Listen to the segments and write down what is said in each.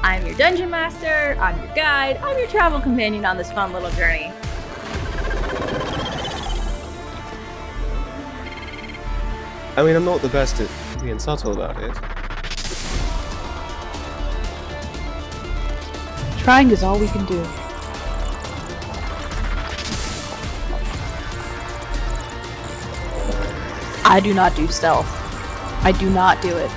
I'm your dungeon master, I'm your guide, I'm your travel companion on this fun little journey. I mean, I'm not the best at being subtle about it. Trying is all we can do. I do not do stealth. I do not do it.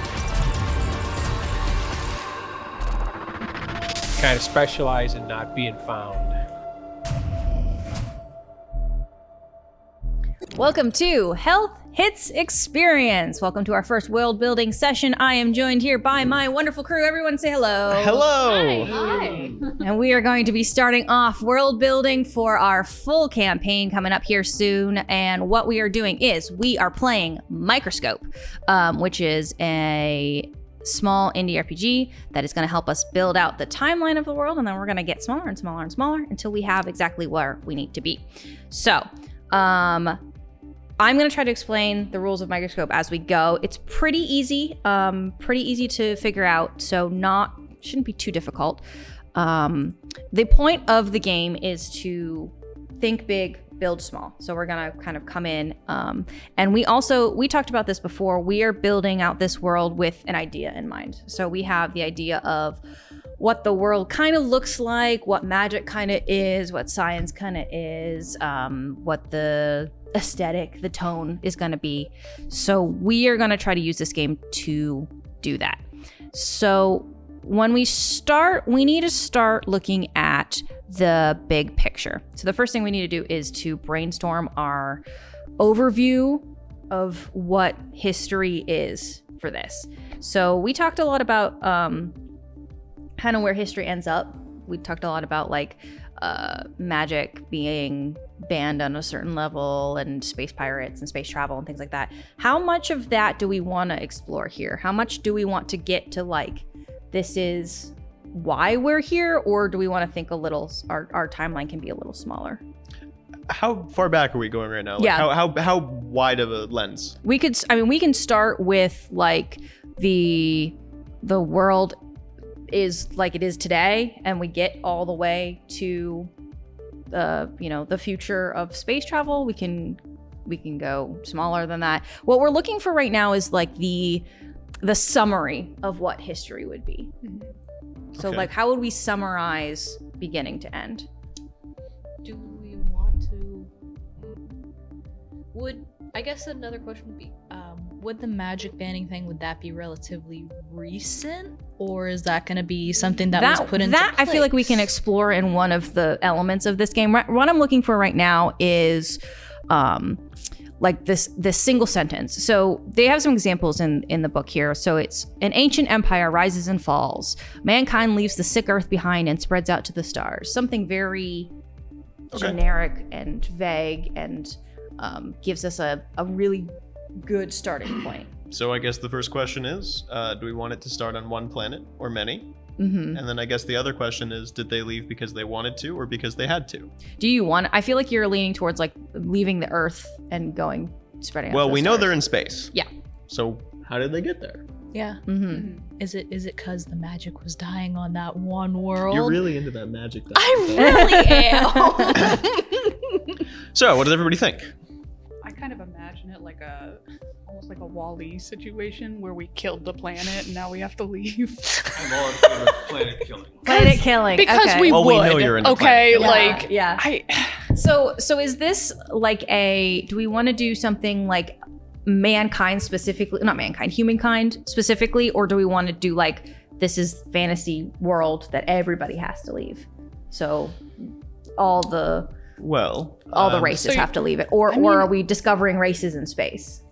Kind of specialize in not being found. Welcome to Health Hits Experience. Welcome to our first world building session. I am joined here by my wonderful crew. Everyone say hello. Hello! Hi. And we are going to be starting off world building for our full campaign coming up here soon. And what we are doing is we are playing Microscope, which is a small indie RPG that is going to help us build out the timeline of the world. And then we're going to get smaller and smaller and smaller until we have exactly where we need to be. So, I'm going to try to explain the rules of Microscope as we go. It's pretty easy to figure out, so shouldn't be too difficult. The point of the game is to think big, build small. So we're going to kind of come in. And we talked about this before. We are building out this world with an idea in mind. So we have the idea of what the world kind of looks like, what magic kind of is, what science kind of is, what the aesthetic, the tone is going to be. So we are going to try to use this game to do that. So when we start, we need to start looking at the big picture. So the first thing we need to do is to brainstorm our overview of what history is for this. So we talked a lot about kind of where history ends up. We talked a lot about like magic being banned on a certain level and space pirates and space travel and things like that. How much of that do we want to explore here? How much do we want to get to like, this is why we're here, or do we want to think a little, our timeline can be a little smaller? How far back are we going right now? Like Yeah. How wide of a lens? We can start with like the world is like it is today, and we get all the way to the future of space travel. We can go smaller than that. What we're looking for right now is like the summary of what history would be. So Okay. like, how would we summarize beginning to end? Do we want to... I guess another question would be, would the magic banning thing, would that be relatively recent? Or is that going to be something that was put into place? I feel like we can explore in one of the elements of this game. What I'm looking for right now is like this single sentence. So they have some examples in the book here. So it's an ancient empire rises and falls. Mankind leaves the sick earth behind and spreads out to the stars. Something very generic and vague, and gives us a really good starting point. So I guess the first question is, do we want it to start on one planet or many? Mm-hmm. And then I guess the other question is, did they leave because they wanted to or because they had to? I feel like you're leaning towards like leaving the earth and spreading out. Well, to the we know stars. they're in space. Yeah. So how did they get there? Yeah. Mm-hmm. Is it because the magic was dying on that one world? You're really into that magic. I really am. So what does everybody think? I kind of imagine it like almost like a Wall-E situation where we killed the planet and now we have to leave. I'm all for the planet killing. Planet killing. Because okay. we Well, would. we know you're in the okay, planet like yeah. So is this like do we want to do something like humankind specifically, or do we want to do like, this is fantasy world that everybody has to leave? So all the races have to leave it, or are we discovering races in space?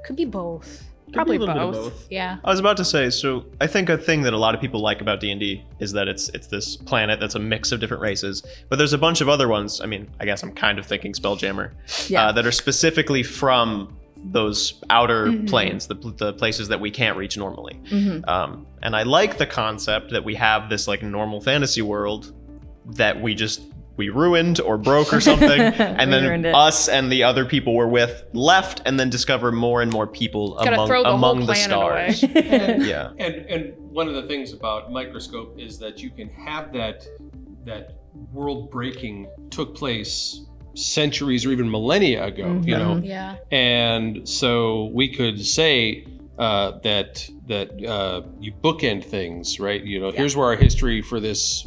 Could be both. Probably Could be a little bit of both. Yeah. I was about to say, so I think a thing that a lot of people like about D&D is that it's this planet that's a mix of different races, but there's a bunch of other ones. I mean, I guess I'm kind of thinking Spelljammer, that are specifically from those outer planes, the places that we can't reach normally. And I like the concept that we have this like normal fantasy world that we just we ruined or broke or something, and We ruined then it. us and the other people we're with left, and then discover more and more people Gotta throw the whole among the planet stars. away. Yeah. And one of the things about Microscope is that you can have that world breaking took place centuries or even millennia ago, you know. Yeah. And so we could say that you bookend things, right? You know, here's where our history for this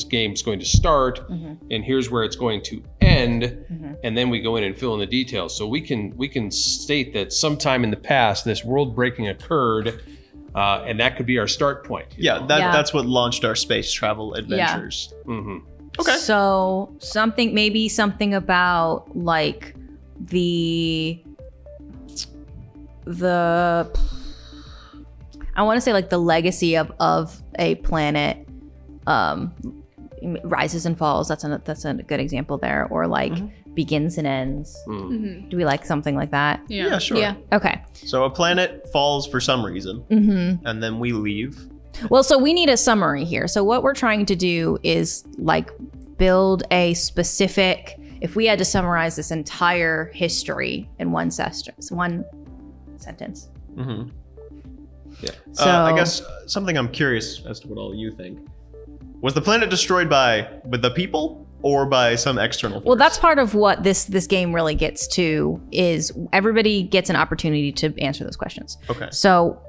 game is going to start, and here's where it's going to end, and then we go in and fill in the details. So we can state that sometime in the past this world breaking occurred, and that could be our start point. you know? That's what launched our space travel adventures. Okay. So maybe something about like the I want to say like the legacy of a planet rises and falls. That's a good example there. Or like begins and ends. Mhm. Do we like something like that? Yeah, sure. Yeah. Okay. So a planet falls for some reason, and then we leave. Well, so we need a summary here. So what we're trying to do is like build a specific, if we had to summarize this entire history in one sentence. Mm-hmm. Yeah. So I guess something I'm curious as to what all you think. Was the planet destroyed with the people or by some external force? Well, that's part of what this game really gets to, is everybody gets an opportunity to answer those questions. Okay. So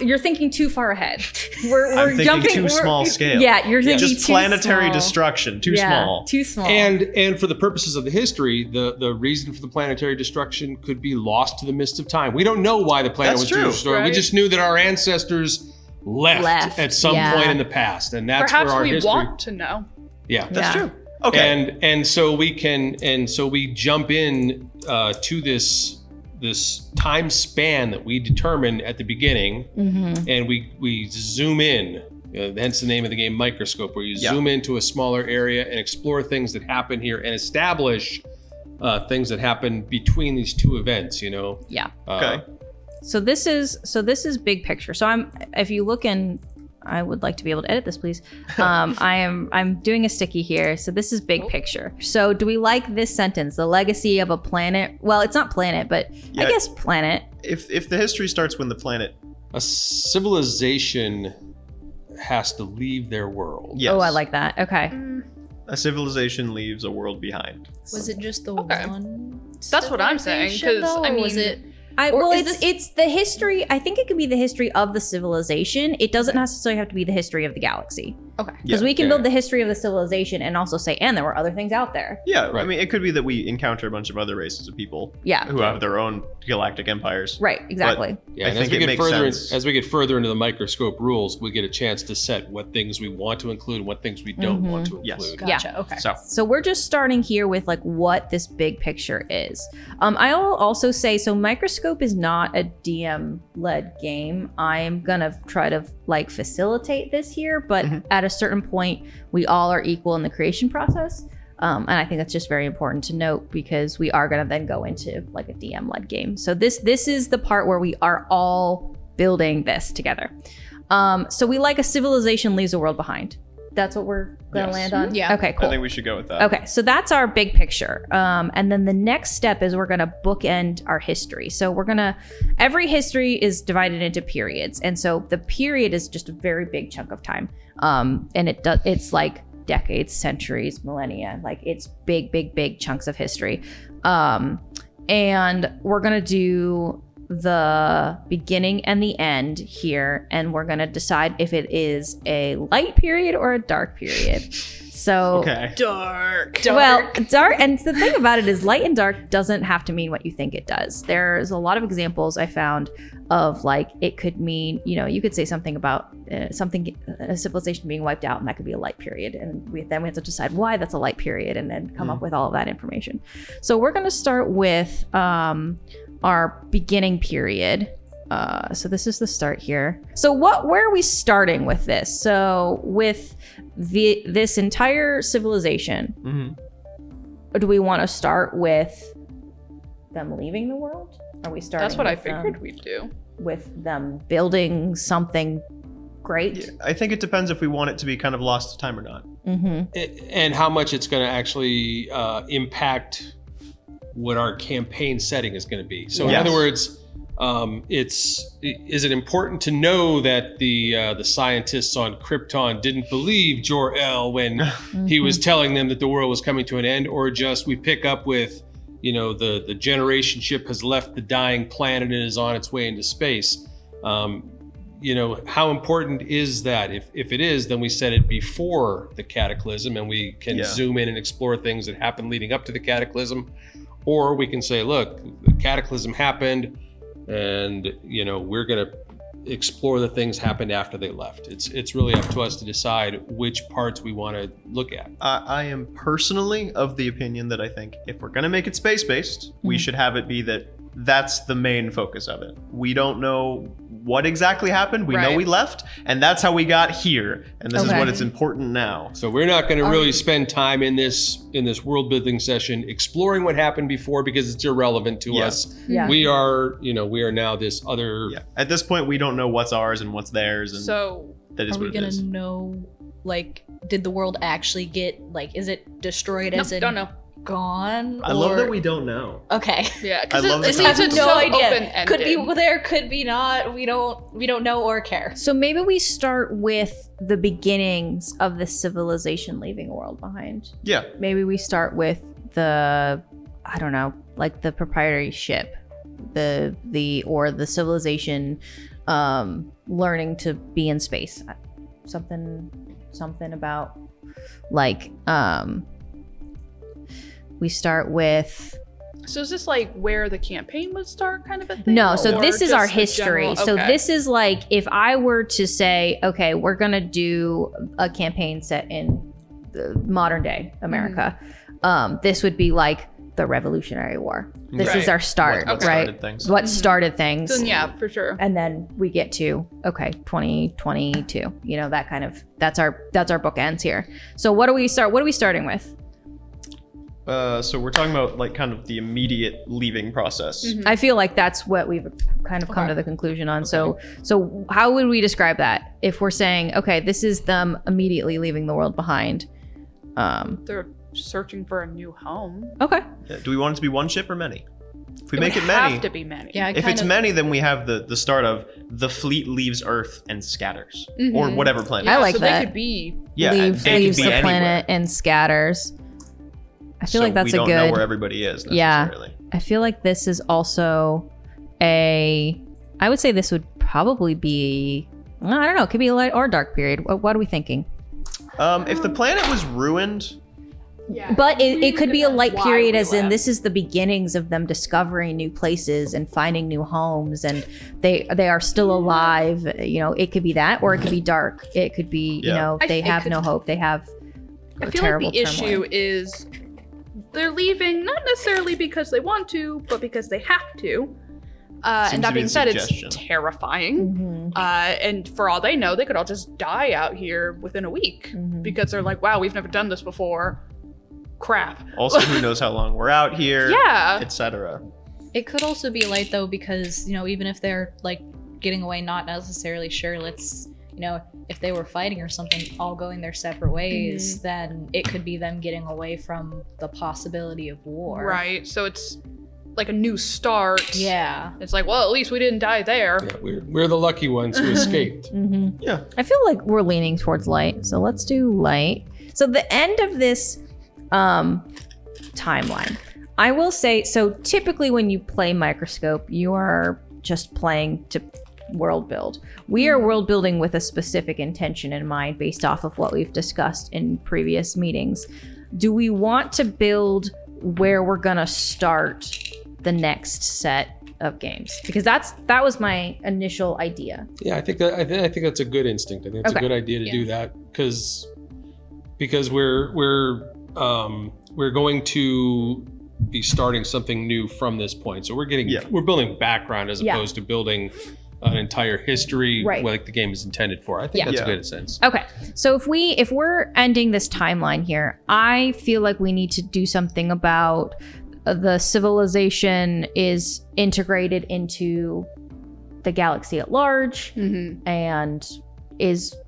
you're thinking too far ahead. We're I'm thinking jumping too small scale. Yeah, you're thinking Just too planetary small. destruction. Too small. Too small. And for the purposes of the history, the reason for the planetary destruction could be lost to the mist of time. We don't know why the planet That's was true, destroyed. We right? just knew that our ancestors left at some point in the past, and that's Perhaps where our we history. want to know. Yeah, That's true. Okay. and so we jump in to this time span that we determine at the beginning, and we zoom in. Hence the name of the game, Microscope, where you zoom into a smaller area and explore things that happen here and establish things that happen between these two events. You know. Yeah. Okay. So this is big picture. So if you look in, I would like to be able to edit this, please. I'm doing a sticky here. So this is big picture. So do we like this sentence? The legacy of a planet. Well, it's not planet, but I guess planet. If the history starts when the planet. A civilization has to leave their world. Yes. Oh, I like that. Okay. A civilization leaves a world behind. Was it just the Okay. one? That's what I'm saying, 'cause, civilization, I though, or mean- was it? Well, is it's the history. I think it could be the history of the civilization. It doesn't necessarily have to be the history of the galaxy. Okay. Because we can build the history of the civilization and also say, and there were other things out there. Yeah, I Right. mean, it could be that we encounter a bunch of other races of people Yeah. who have their own galactic empires. Right. Exactly. Yeah, I and think as we it get makes further sense. as we get further into the Microscope rules, we get a chance to set what things we want to include and what things we don't want to Yes. include. Gotcha. Okay. So We're just starting here with like what this big picture is. I will also say, so Microscope is not a DM-led game. I'm gonna try to like facilitate this here, but at a certain point, we all are equal in the creation process. And I think that's just very important to note, because we are gonna then go into like a DM-led game. So this is the part where we are all building this together. So we like a civilization leaves a world behind. That's what we're gonna Yes. land on? Yeah. Okay, I cool. think we should go with that. Okay, so that's our big picture. And then the next step is we're going to bookend our history. So every history is divided into periods. And so the period is just a very big chunk of time. And it's like decades, centuries, millennia. Like it's big, big, big chunks of history. And we're going to do the beginning and the end here, and we're going to decide if it is a light period or a dark period. So Okay. well, dark, and the thing about it is light and dark doesn't have to mean what you think it does. There's a lot of examples I found of like it could mean, you could say something about a civilization being wiped out, and that could be a light period, and then we have to decide why that's a light period, and then come up with all of that information. So we're going to start with our beginning period. So this is the start here. So where are we starting with this? So with this entire civilization, do we want to start with them leaving the world? Are we starting? That's what I with them- figured we'd do. with them building something great. Yeah, I think it depends if we want it to be kind of lost to time or not. And how much it's going to actually impact what our campaign setting is going to be. So in other words, is it important to know that the scientists on Krypton didn't believe Jor-El when he was telling them that the world was coming to an end, or just we pick up with, the generation ship has left the dying planet and is on its way into space? How important is that? If it is, then we set it before the cataclysm and we can zoom in and explore things that happened leading up to the cataclysm. Or we can say, look, the cataclysm happened and, we're going to explore the things happened after they left. It's really up to us to decide which parts we want to look at. I am personally of the opinion that I think if we're going to make it space-based, we should have it be that's the main focus of it. We don't know what exactly happened. We know we left, and that's how we got here. And this is what it's important now. So we're not going to really spend time in this world building session exploring what happened before because it's irrelevant to us. Yeah. We are now this other. Yeah. At this point, we don't know what's ours and what's theirs, and So that is Are we what it gonna is. know, did the world actually get, is it destroyed as in don't know. gone? I love that we don't know. Okay. Yeah, I because love it that seems we it's no so idea. open-ended. Could be there, could be not. We don't know or care. So maybe we start with the beginnings of the civilization leaving a world behind. Yeah. Maybe we start with the proprietary ship, the civilization learning to be in space. Something about we start with. So is this where the campaign would start, kind of a thing? No, so Or this is just our the history. general- So okay. this is if I were to say, okay, we're gonna do a campaign set in the modern day America. This would be the Revolutionary War. This is Right. our start, What right? started things. What started things? Then yeah, for sure. And then we get to 2022. That's our bookends here. So what are we starting with? So we're talking about kind of the immediate leaving process. I feel like that's what we've kind of come to the conclusion on. So how would we describe that if we're saying, okay, this is them immediately leaving the world behind? They're searching for a new home. Okay. Yeah. Do we want it to be one ship or many? If we It make would it many, have to be many. Yeah, if it's many, then we have the start of the fleet leaves Earth and scatters, or whatever planet. I like so that. They could be. Yeah, leaves they could leaves be the anywhere. planet and scatters. I feel So like that's we a don't know good. where everybody is Yeah. necessarily. I feel like this is also I would say this would probably be. I don't know. It could be a light or dark period. What are we thinking? If the planet was ruined, Yeah. But it could be a light Why period, we as in left. this is the beginnings of them discovering new places and finding new homes, and they are still alive. It could be that, or it could be dark. It could be I they think have it no could- hope. They have I a feel like terrible the turmoil. issue is they're leaving not necessarily because they want to, but because they have to. Seems And to that be being the said, suggestion. it's terrifying. And for all they know, they could all just die out here within a week because they're like, wow, we've never done this before. Crap. also who knows how long we're out here, Yeah. etc. It could also be light though, because even if they're getting away, not necessarily sure. Let's if they were fighting or something, all going their separate ways, then it could be them getting away from the possibility of war. Right. So it's like a new start. Yeah. It's like, well, at least we didn't die there. Yeah, we're the lucky ones who escaped. Yeah. I feel like we're leaning towards light, so let's do light. So the end of this timeline, I will say, so typically when you play Microscope, you are just playing to world build. We are world building with a specific intention in mind based off of what we've discussed in previous meetings. Do we want to build where we're gonna start the next set of games? Because that was my initial idea. Yeah, I think that's a good instinct. I think it's Okay. a good idea to do that because we're going to be starting something new from this point. So we're building background as Yeah. opposed to building an entire history Right. like the game is intended for. I think Yeah. that's Yeah. a good sense. Okay, so if we're ending this timeline here, I feel like we need to do something about the civilization is integrated into the galaxy at large, and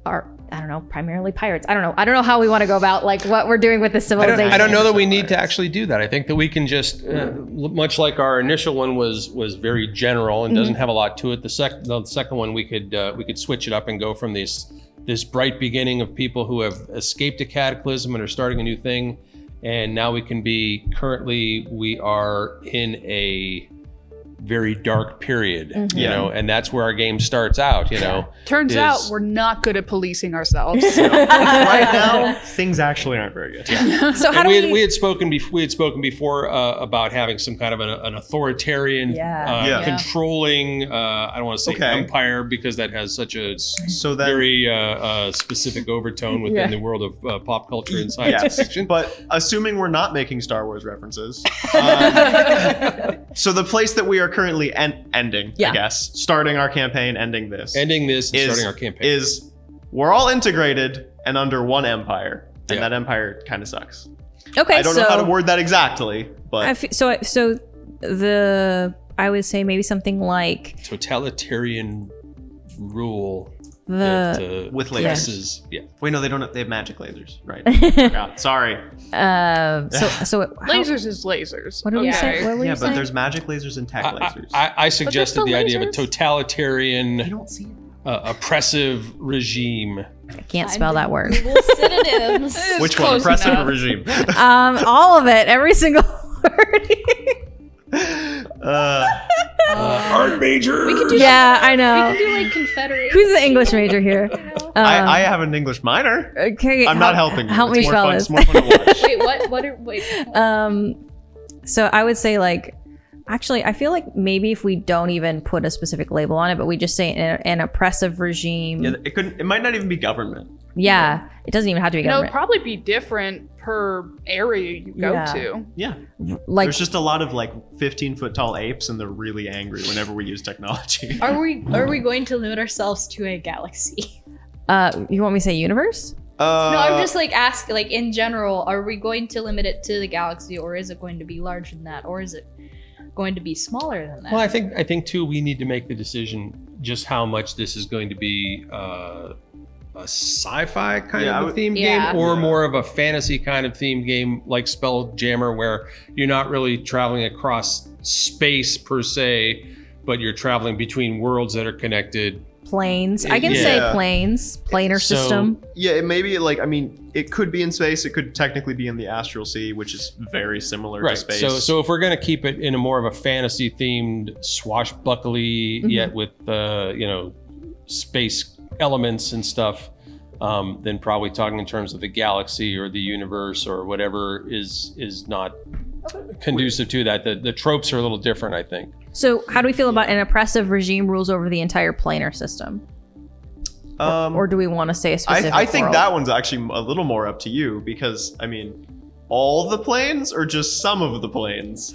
are, I don't know, primarily pirates. I don't know how we want to go about like what we're doing with the civilization. I don't know that we need to actually do that. I think that we can just, much like our initial one was very general and doesn't have a lot to it. The second one we could switch it up and go from this bright beginning of people who have escaped a cataclysm and are starting a new thing, and now we are in a very dark period, you know, and that's where our game starts out, you know. Turns out we're not good at policing ourselves. Right now, things actually aren't very good. Yeah. So how we had spoken before about having some kind of an authoritarian, controlling. I don't want to say empire because that has such a very specific overtone within the world of pop culture and science fiction. But assuming we're not making Star Wars references, so the place that we are currently ending, I guess, starting our campaign, ending this, starting our campaign, is we're all integrated and under one empire, and that empire kind of sucks. Okay, I don't know how to word that exactly, but I would say maybe something like totalitarian rule. With lasers. Yeah. Wait, no, they don't. They have magic lasers, right? Sorry. Lasers is lasers. What did we say? What were you saying? But there's magic lasers and tech lasers. I suggested the idea of a totalitarian, I don't see it. Oppressive regime. I can't spell that word. Google synonyms. Which one? Oppressive or regime? All of it. Every single word. Art major. We could do I know. We could do like Confederate. Who's the English major here? I have an English minor. Okay, I'm not helping you. Help me spell this. It's more fun to watch. Wait. So I would say like, actually, I feel like maybe if we don't even put a specific label on it, but we just say an oppressive regime. Yeah, it might not even be government. Yeah, it doesn't even have to be government. It'll probably be different per area you go to. Yeah. Like, there's just a lot of like 15-foot tall apes, and they're really angry whenever we use technology. Are we going to limit ourselves to a galaxy? You want me to say universe? No, I'm just like asking, like in general, are we going to limit it to the galaxy, or is it going to be larger than that, or is it going to be smaller than that? Well, I think too, we need to make the decision just how much this is going to be a sci-fi kind of a themed game, or more of a fantasy kind of themed game like Spelljammer, where you're not really traveling across space per se, but you're traveling between worlds that are connected. Planes. I can say planes. Planar system. Yeah, it may be like, I mean, it could be in space. It could technically be in the astral sea, which is very similar to space. So if we're going to keep it in a more of a fantasy themed, swashbuckly, yet with space elements and stuff, then probably talking in terms of the galaxy or the universe or whatever is not conducive to that. The tropes are a little different, I think. So how do we feel about an oppressive regime rules over the entire planar system? Or do we want to say a specific I think world? that one's actually a little more up to you, because, I mean, all the planes or just some of the planes?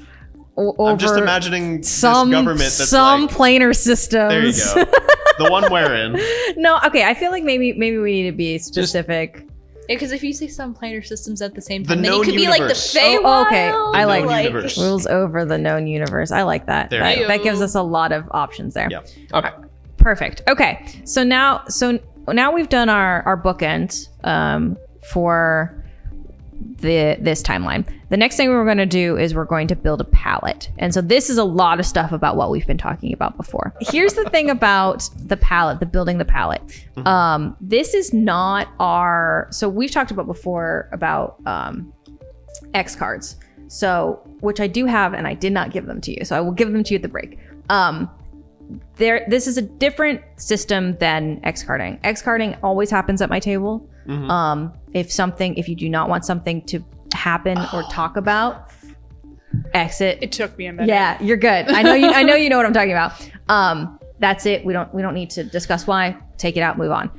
I'm just imagining this government that's planar systems. There you go. The one we're in. No, okay. I feel like maybe we need to be specific. Because if you say some planar systems at the same time, then known it could universe. be like the Feywild. Okay, I like universe. rules over the known universe. I like that. That gives us a lot of options there. Yeah. Okay. Perfect. Okay. So now we've done our bookend for this timeline. The next thing we're going to do is we're going to build a palette. And so this is a lot of stuff about what we've been talking about before. Here's the thing about the palette, building the palette. This is not so we've talked about before about X cards. So, which I do have, and I did not give them to you. So I will give them to you at the break. This is a different system than X carding. X carding always happens at my table. If you do not want something to happen or talk about, exit. It took me a minute. Yeah, you're good. I know you know what I'm talking about. That's it. We don't need to discuss why. Take it out, move on.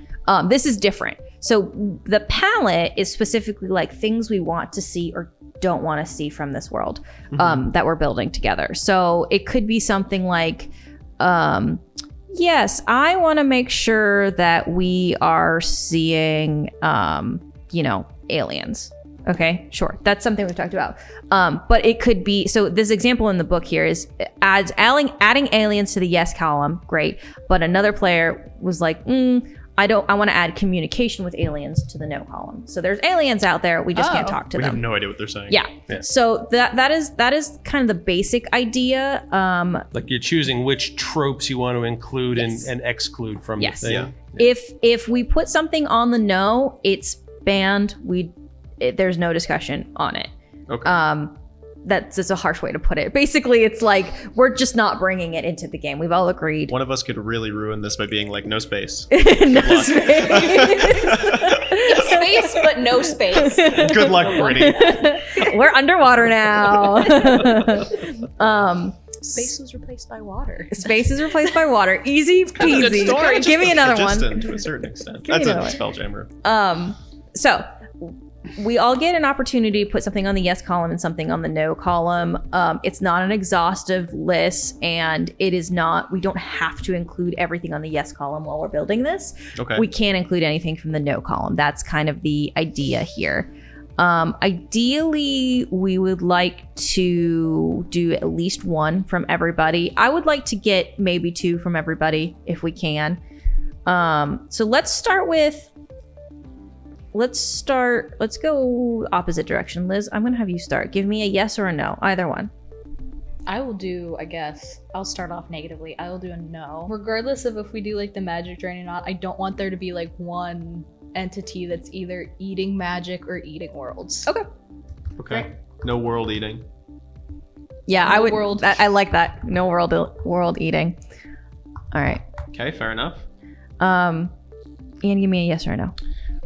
This is different. So the palette is specifically like things we want to see or don't want to see from this world that we're building together. So it could be something like, yes, I want to make sure that we are seeing, aliens. Okay, sure. That's something we've talked about. But it could be, so this example in the book here is adding aliens to the yes column. Great. But another player was like, I want to add communication with aliens to the no column. So there's aliens out there. We just can't talk to We them. have no idea what they're saying. Yeah. So that is kind of the basic idea. Like you're choosing which tropes you want to include Yes. and exclude from Yes. the thing. Yeah. If we put something on the no, it's banned. There's no discussion on it. Okay. That's just a harsh way to put it. Basically, it's like we're just not bringing it into the game. We've all agreed. One of us could really ruin this by being like, no space. No space. Space, but no space. Good luck, Brittany. We're underwater now. Space was replaced by water. Space is replaced by water. Easy good peasy. story. Give me another one. To a certain extent. Give me That's a another one. Spelljammer. So we all get an opportunity to put something on the yes column and something on the no column. It's not an exhaustive list, and it is not, we don't have to include everything on the yes column while we're building this. Okay. We can't include anything from the no column. That's kind of the idea here. Ideally, we would like to do at least one from everybody. I would like to get maybe 2 from everybody if we can. So let's go opposite direction. Liz, I'm gonna have you start. Give me a yes or a no, either one. I will do, I guess, I'll start off negatively. I will do a no. Regardless of if we do like the magic drain or not, I don't want there to be like one entity that's either eating magic or eating worlds. Okay. Okay. No world eating. Yeah, No I would. world. I like that. No world eating. All right. Okay, fair enough. Ian, give me a yes or a no.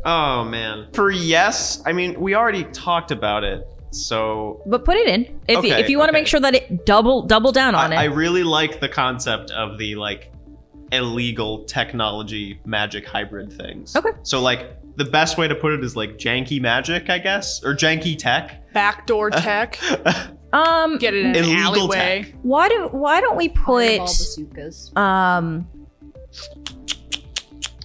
Oh man. For yes, I mean we already talked about it. So But put it in if you want to Okay. make sure that it double down on I it. really like the concept of the like illegal technology magic hybrid things. Okay. So like the best way to put it is like janky magic, I guess, or janky tech. Backdoor tech. Get it in an Illegal alleyway. tech. Why don't we put Fireball bazookas.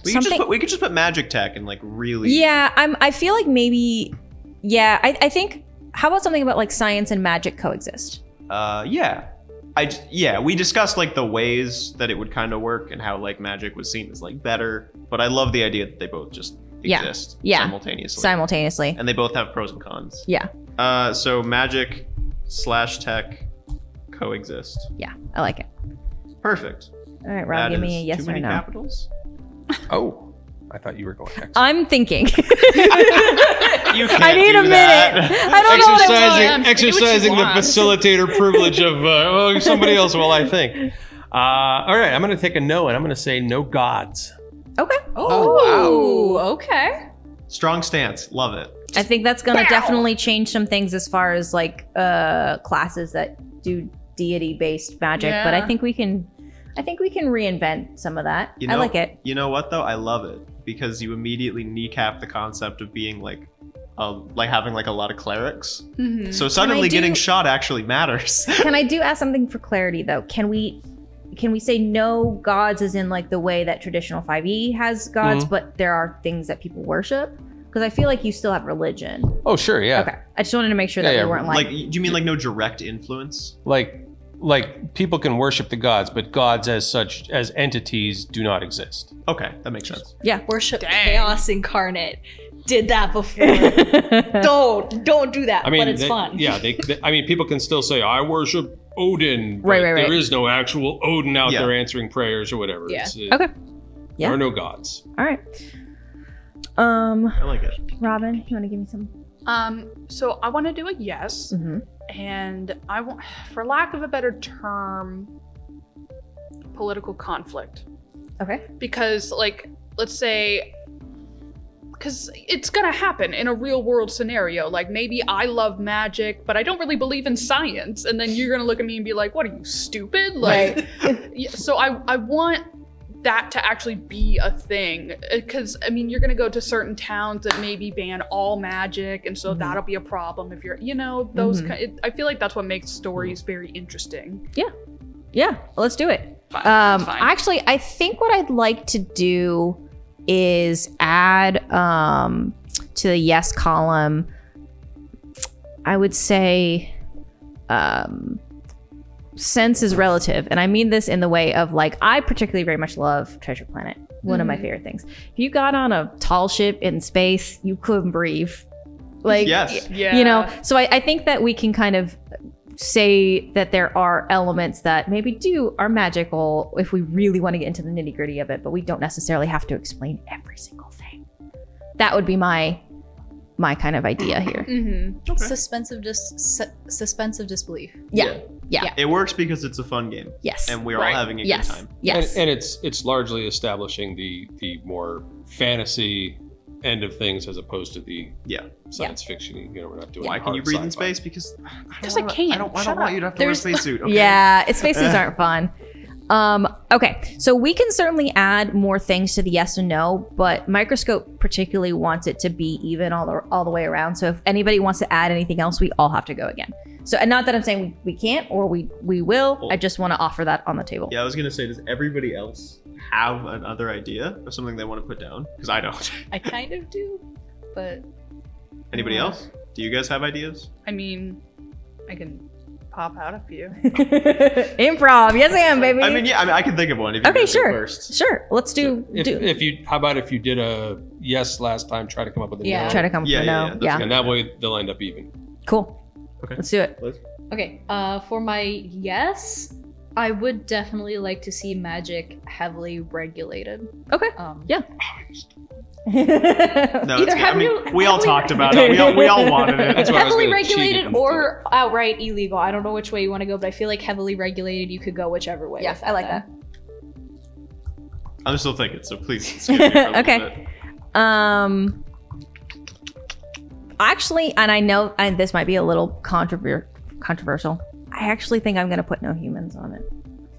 We could just put magic tech and like really. Yeah, I feel like maybe. Yeah, I think. How about something about like science and magic coexist? Yeah. We discussed like the ways that it would kind of work and how like magic was seen as like better, but I love the idea that they both just exist Simultaneously. and they both have pros and cons. Yeah, So magic / tech coexist. yeah, I like it. Perfect. All right, Rob, That give me a is yes too or many no. capitals. Oh, I thought you were going next. I'm thinking. You can't I need do a minute. that. I don't know what I want. Exercising the want. facilitator privilege of somebody else while I think. All right, I'm going to take a no, and I'm going to say no gods. Okay. Oh, okay. Strong stance. Love it. I think that's gonna definitely change some things as far as like classes that do deity based magic. But I Yeah. think we can reinvent some of that. You know, I like it. You know what though? I love it because you immediately kneecap the concept of being like having like a lot of clerics. Mhm. So suddenly do- getting shot actually matters. Can I do ask something for clarity though? Can we say no gods as in like the way that traditional 5e has gods, but there are things that people worship? Because I feel like you still have religion. Oh, sure, yeah. Okay. I just wanted to make sure that Yeah, we weren't like, Do you mean like no direct influence? Like people can worship the gods, but gods as such as entities do not exist. Okay, that makes sense. yeah. Worship Dang. chaos incarnate. Did that before. don't do that. I mean, but it's fun. Yeah, I mean, people can still say I worship Odin, but Right. there is no actual Odin out Yeah. there answering prayers or whatever. Yeah. Okay. Yeah. There are no gods. All right. I like it. Robin, you want to give me some? So I want to do a yes, Mm-hmm. and I want, for lack of a better term, political conflict. Okay. Because, like, let's say, because it's gonna happen in a real world scenario. Like, maybe I love magic, but I don't really believe in science, and then you're gonna look at me and be like, "What are you, stupid?" Like, yeah, so I want that to actually be a thing, because I mean, you're gonna go to certain towns that maybe ban all magic, and so that'll be a problem if you're, those. I feel like that's what makes stories very interesting. Yeah, let's do it. Fine, fine. Actually, I think what I'd like to do is add to the yes column. I would say sense is relative, and I mean this in the way of like, I particularly very much love Treasure Planet. One of my favorite things. If you got on a tall ship in space, you couldn't breathe. Like, Yes. Yeah. you know, so I think that we can kind of say that there are elements that maybe are magical if we really want to get into the nitty gritty of it, but we don't necessarily have to explain every single thing. That would be my kind of idea here. Mm-hmm. Suspense of disbelief. Yeah. It works because it's a fun game. Yes. And we're all having a good time. Yes. And it's largely establishing the more fantasy end of things as opposed to the science fiction. You know, we're not doing. Why can you hard breathe in sci-fi. space? Because I can. I don't want you to have to wear a spacesuit. Okay? Yeah, spacesuits aren't fun. Okay, so we can certainly add more things to the yes and no, but Microscope particularly wants it to be even all the way around. So if anybody wants to add anything else, we all have to go again. So, and not that I'm saying we can't or we will. I just want to offer that on the table. Yeah, I was gonna say, does everybody else have another idea of something they want to put down? Because I don't. I kind of do, but Anybody else? Do you guys have ideas? I mean, I can pop out a few. Improv, yes I am, baby. I mean, I can think of one. If you Okay, guys go sure. First. Sure, let's do. How about if you did a yes last time, try to come up with a no? Try to come up with a no. that's Yeah. And that way they'll end up even. Cool. Okay. Let's do it. Liz? okay. For my yes, I would definitely like to see magic heavily regulated. Okay. Yeah. No, it's good. We all talked about it. We all wanted it. That's what I was Heavily gonna cheat regulated and or outright illegal. I don't know which way you want to go, but I feel like heavily regulated, you could go whichever way. Yeah, with I like that. I'm still thinking, so please skip me for a little Okay. bit. Actually, and I know this might be a little controversial. I actually think I'm going to put no humans on it.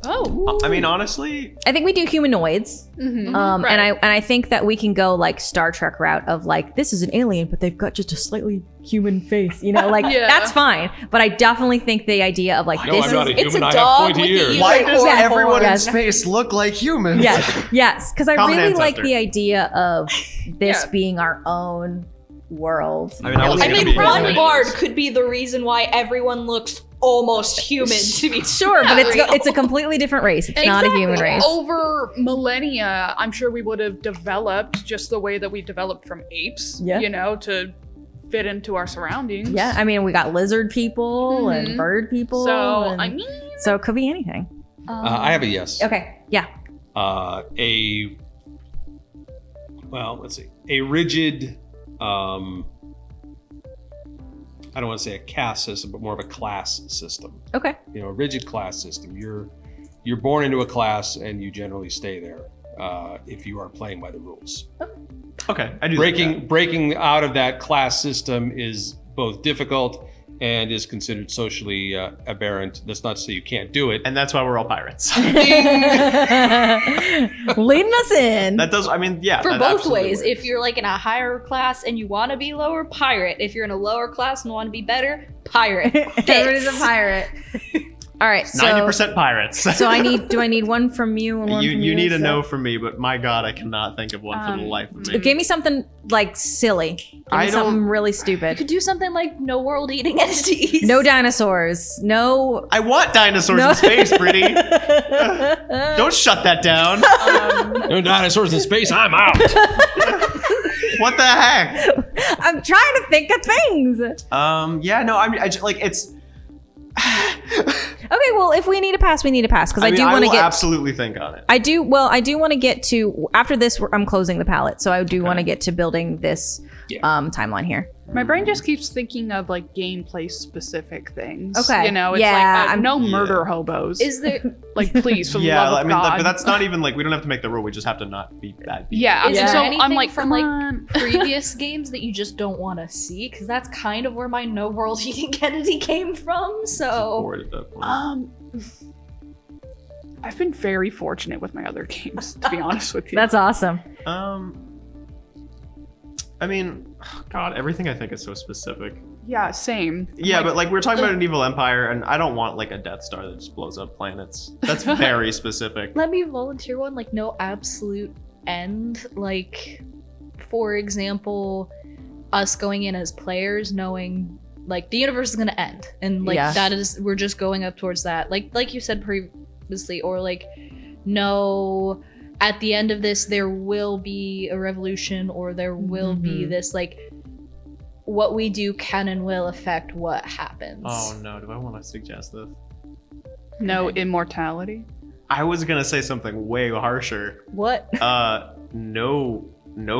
Oh. I mean, honestly, I think we do humanoids. Mm-hmm. And I think that we can go like Star Trek route of like, this is an alien, but they've got just a slightly human face, you know, like Yeah. that's fine. But I definitely think the idea of like, No, this I'm not a is, human. I have dog pointy with the ears. why Like, does yeah. everyone in Yes. space look like humans? yes, because I Common really like ancestor. the idea of this Yeah. being our own world. I mean, I was I gonna mean, be one humanoid. bard could be the reason why everyone looks almost human to be Sure, but it's a completely different race. It's not a human race. Over millennia, I'm sure we would have developed just the way that we developed from apes, Yeah. you know, to fit into our surroundings. Yeah, I mean, we got lizard people and Mhm. bird people. So, and- I mean, so it could be anything. I have a yes. Okay, yeah. Let's see. A rigid, I don't want to say a caste system, but more of a class system. Okay. You know, a rigid class system. You're born into a class and you generally stay there if you are playing by the rules. Okay, I do like that. Breaking out of that class system is both difficult and is considered socially aberrant. That's not to say you can't do it. And that's why we're all pirates. Leading us in. That does, I mean, yeah. For that both absolutely ways. works. If you're like in a higher class and you want to be lower, pirate. If you're in a lower class and want to be better, pirate. Everybody's a pirate. All right, so 90% pirates. so do I need one from you and one from you? you need a so- no from me, but my God, I cannot think of one for the life of me. Give me something like silly. Give me I don't- something really You stupid. could do something like no world eating entities. No dinosaurs. No. I want dinosaurs in space, Brittany. Don't shut that down. No dinosaurs in space, I'm out. What the heck? I'm trying to think of things. Yeah, no, I just, like, it's. Okay, well, if we need a pass, we need a pass because I do I want to will get. absolutely think on it. I do want to get to after this. I'm closing the palette, so I do want to get to building this timeline here. my brain just keeps thinking of like gameplay specific things. Okay. You know, it's Yeah, like I'm- no murder hobos. Is there? Like, please, for the Yeah, love of I mean, God. but that's not even like we don't have to make the rule. We just have to not be bad people. Yeah, Is and there so anything I'm like, from come like on. previous games that you just don't want to see? Because that's kind of where my no world eating entity came from. So Bored at that point. I've been very fortunate with my other games, to be honest with you. That's awesome. I mean, God, everything I think is so specific. Yeah, same. Yeah, but like we were talking about an evil empire, and I don't want like a Death Star that just blows up planets. That's very specific. let me volunteer one, like no absolute end. Like, for example, us going in as players, knowing like the universe is gonna end, and like Yeah. that is we're just going up towards that. Like you said previously, or like no, at the end of this there will be a revolution, or there will be this like what we do can and will affect what happens. Oh no, do I want to suggest this? No immortality. I was gonna say something way harsher. What? No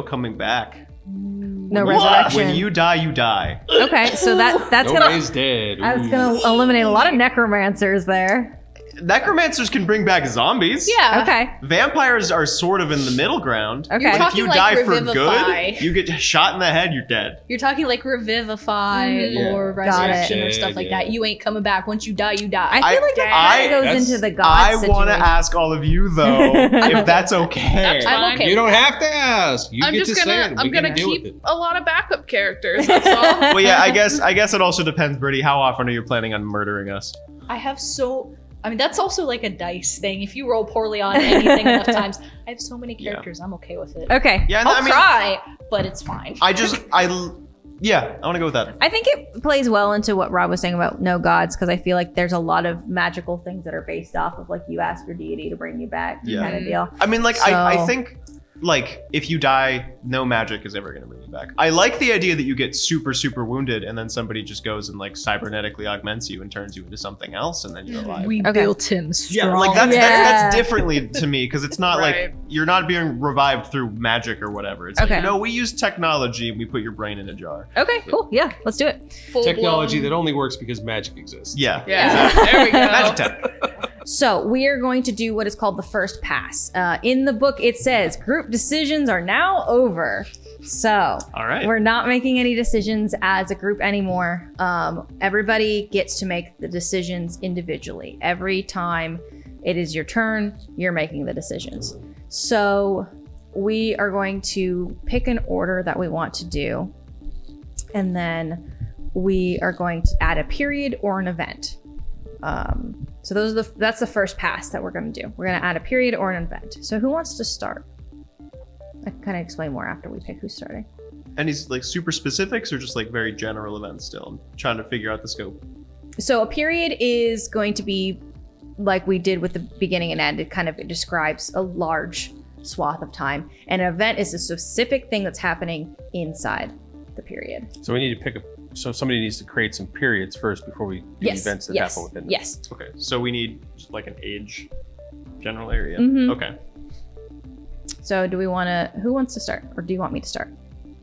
coming back. No resurrection. When you die, you die. Okay, so that's gonna. Nobody's dead. That's Ooh. gonna eliminate a lot of necromancers there. Necromancers can bring back zombies. Yeah. Okay. Vampires are sort of in the middle ground. Okay. You're But if talking you like die for revivify. good, you get shot in the head, you're dead. You're talking like revivify Yeah. or Got resurrection it. or stuff like Yeah. that. You ain't coming back. Once you die, you die. I feel like that I- kind of goes that's- into the god I situation. want to ask all of you though, if that's okay. That's I'm fine. okay. You don't have to ask. You I'm get just to say gonna it. I'm We can gonna deal with keep it. a lot of backup characters. That's all. Well, yeah, I guess it also depends, Brittany. How often are you planning on murdering us? I have I mean, that's also like a dice thing. If you roll poorly on anything enough times, I have so many characters. I'm okay with it. Okay. Yeah, I'll I mean, cry, but it's fine. I want to go with that. I think it plays well into what Rob was saying about no gods, because I feel like there's a lot of magical things that are based off of like you ask your deity to bring you back Yeah. kind of deal. I mean, like, I So- think, like, if you die, no magic is ever going to bring you back. I like the idea that you get super, super wounded and then somebody just goes and, like, cybernetically augments you and turns you into something else and then you're alive. We Okay. built him strong. Yeah, like, that's Yeah. differently to me because it's not Right. like you're not being revived through magic or whatever. It's Okay. like, no, we use technology and we put your brain in a jar. Okay, cool. Yeah, let's do it. Full Technology blown- that only works because magic exists. Yeah. Yeah. There we go. Magic tech. So we are going to do what is called the first pass. In the book, it says group decisions are now over. So All right. we're not making any decisions as a group anymore. Everybody gets to make the decisions individually. Every time it is your turn, you're making the decisions. So we are going to pick an order that we want to do. And then we are going to add a period or an event. So that's the first pass that we're going to do. We're going to add a period or an event. So who wants to start? I can kind of explain more after we pick who's starting. And he's like super specifics or just like very general events still? I'm trying to figure out the scope. So a period is going to be like we did with the beginning and end. It describes a large swath of time. And an event is a specific thing that's happening inside the period. So we need to so somebody needs to create some periods first before we do Yes. events that Yes. happen within them. Yes. Okay, so we need just like an age general area. Mhm. Okay. So who wants to start? Or do you want me to start?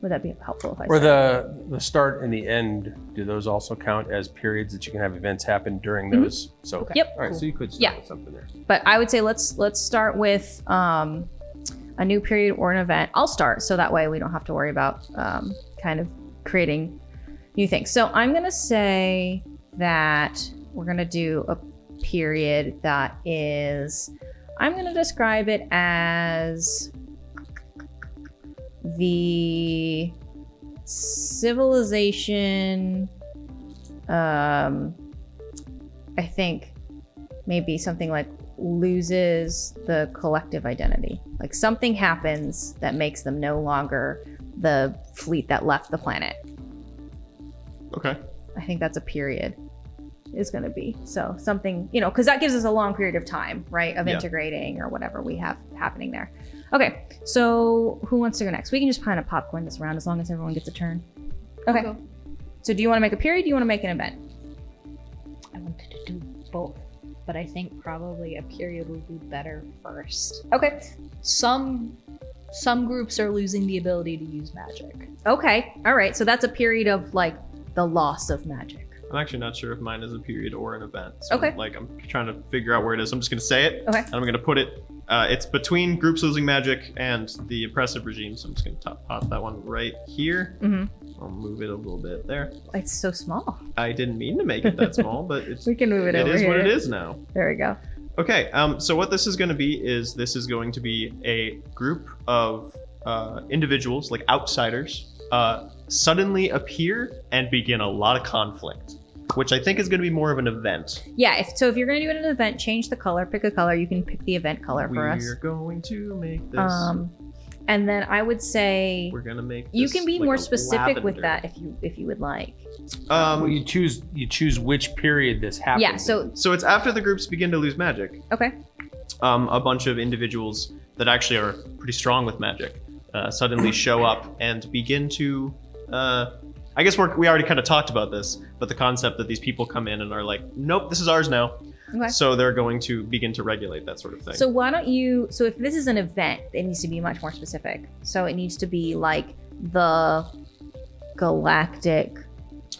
Would that be helpful if I Or start? the start and the end, do those also count as periods that you can have events happen during those? So Mm-hmm. Yep. All right, so you could start Yeah. with something there. But I would say let's start with a new period or an event. I'll start so that way we don't have to worry about kind of creating new things. So I'm gonna say that we're gonna do a period that is, I'm gonna describe it as the civilization. I think maybe something like loses the collective identity. Like something happens that makes them no longer the fleet that left the planet. Okay. I think that's a period is going to be. So something, because that gives us a long period of time, right? Of Yeah. integrating or whatever we have happening there. Okay. So who wants to go next? We can just kind of popcorn this around as long as everyone gets a turn. Okay. Go. So do you want to make a period? Do you want to make an event? I wanted to do both, but I think probably a period would be better first. Okay. Some groups are losing the ability to use magic. Okay. All right. So that's a period of like the loss of magic. I'm actually not sure if mine is a period or an event. So Okay. like I'm trying to figure out where it is. I'm just gonna say it. Okay. And I'm gonna put it. It's between groups losing magic and the oppressive regime. So I'm just gonna pop that one right here. Mm-hmm. I'll move it a little bit there. It's so small. I didn't mean to make it that small, but it's We can move it over is here. what it is now. There we go. Okay, so what this is going to be is this is going to be a group of individuals, like outsiders, suddenly appear and begin a lot of conflict, which I think is going to be more of an event. Yeah. If you're going to do it in an event, change the color. Pick a color. You can pick the event color for us. We're going to make this. And then I would say We're gonna make. you this can be like more a specific with lavender. that if you would like. Well, you choose which period this happens. Yeah. So So it's after the groups begin to lose magic. okay. A bunch of individuals that actually are pretty strong with magic suddenly show up and begin to. I guess we already kind of talked about this, but the concept that these people come in and are like, nope, this is ours now. Okay. So they're going to begin to regulate that sort of thing. So why don't you? So if this is an event, it needs to be much more specific. So it needs to be like the galactic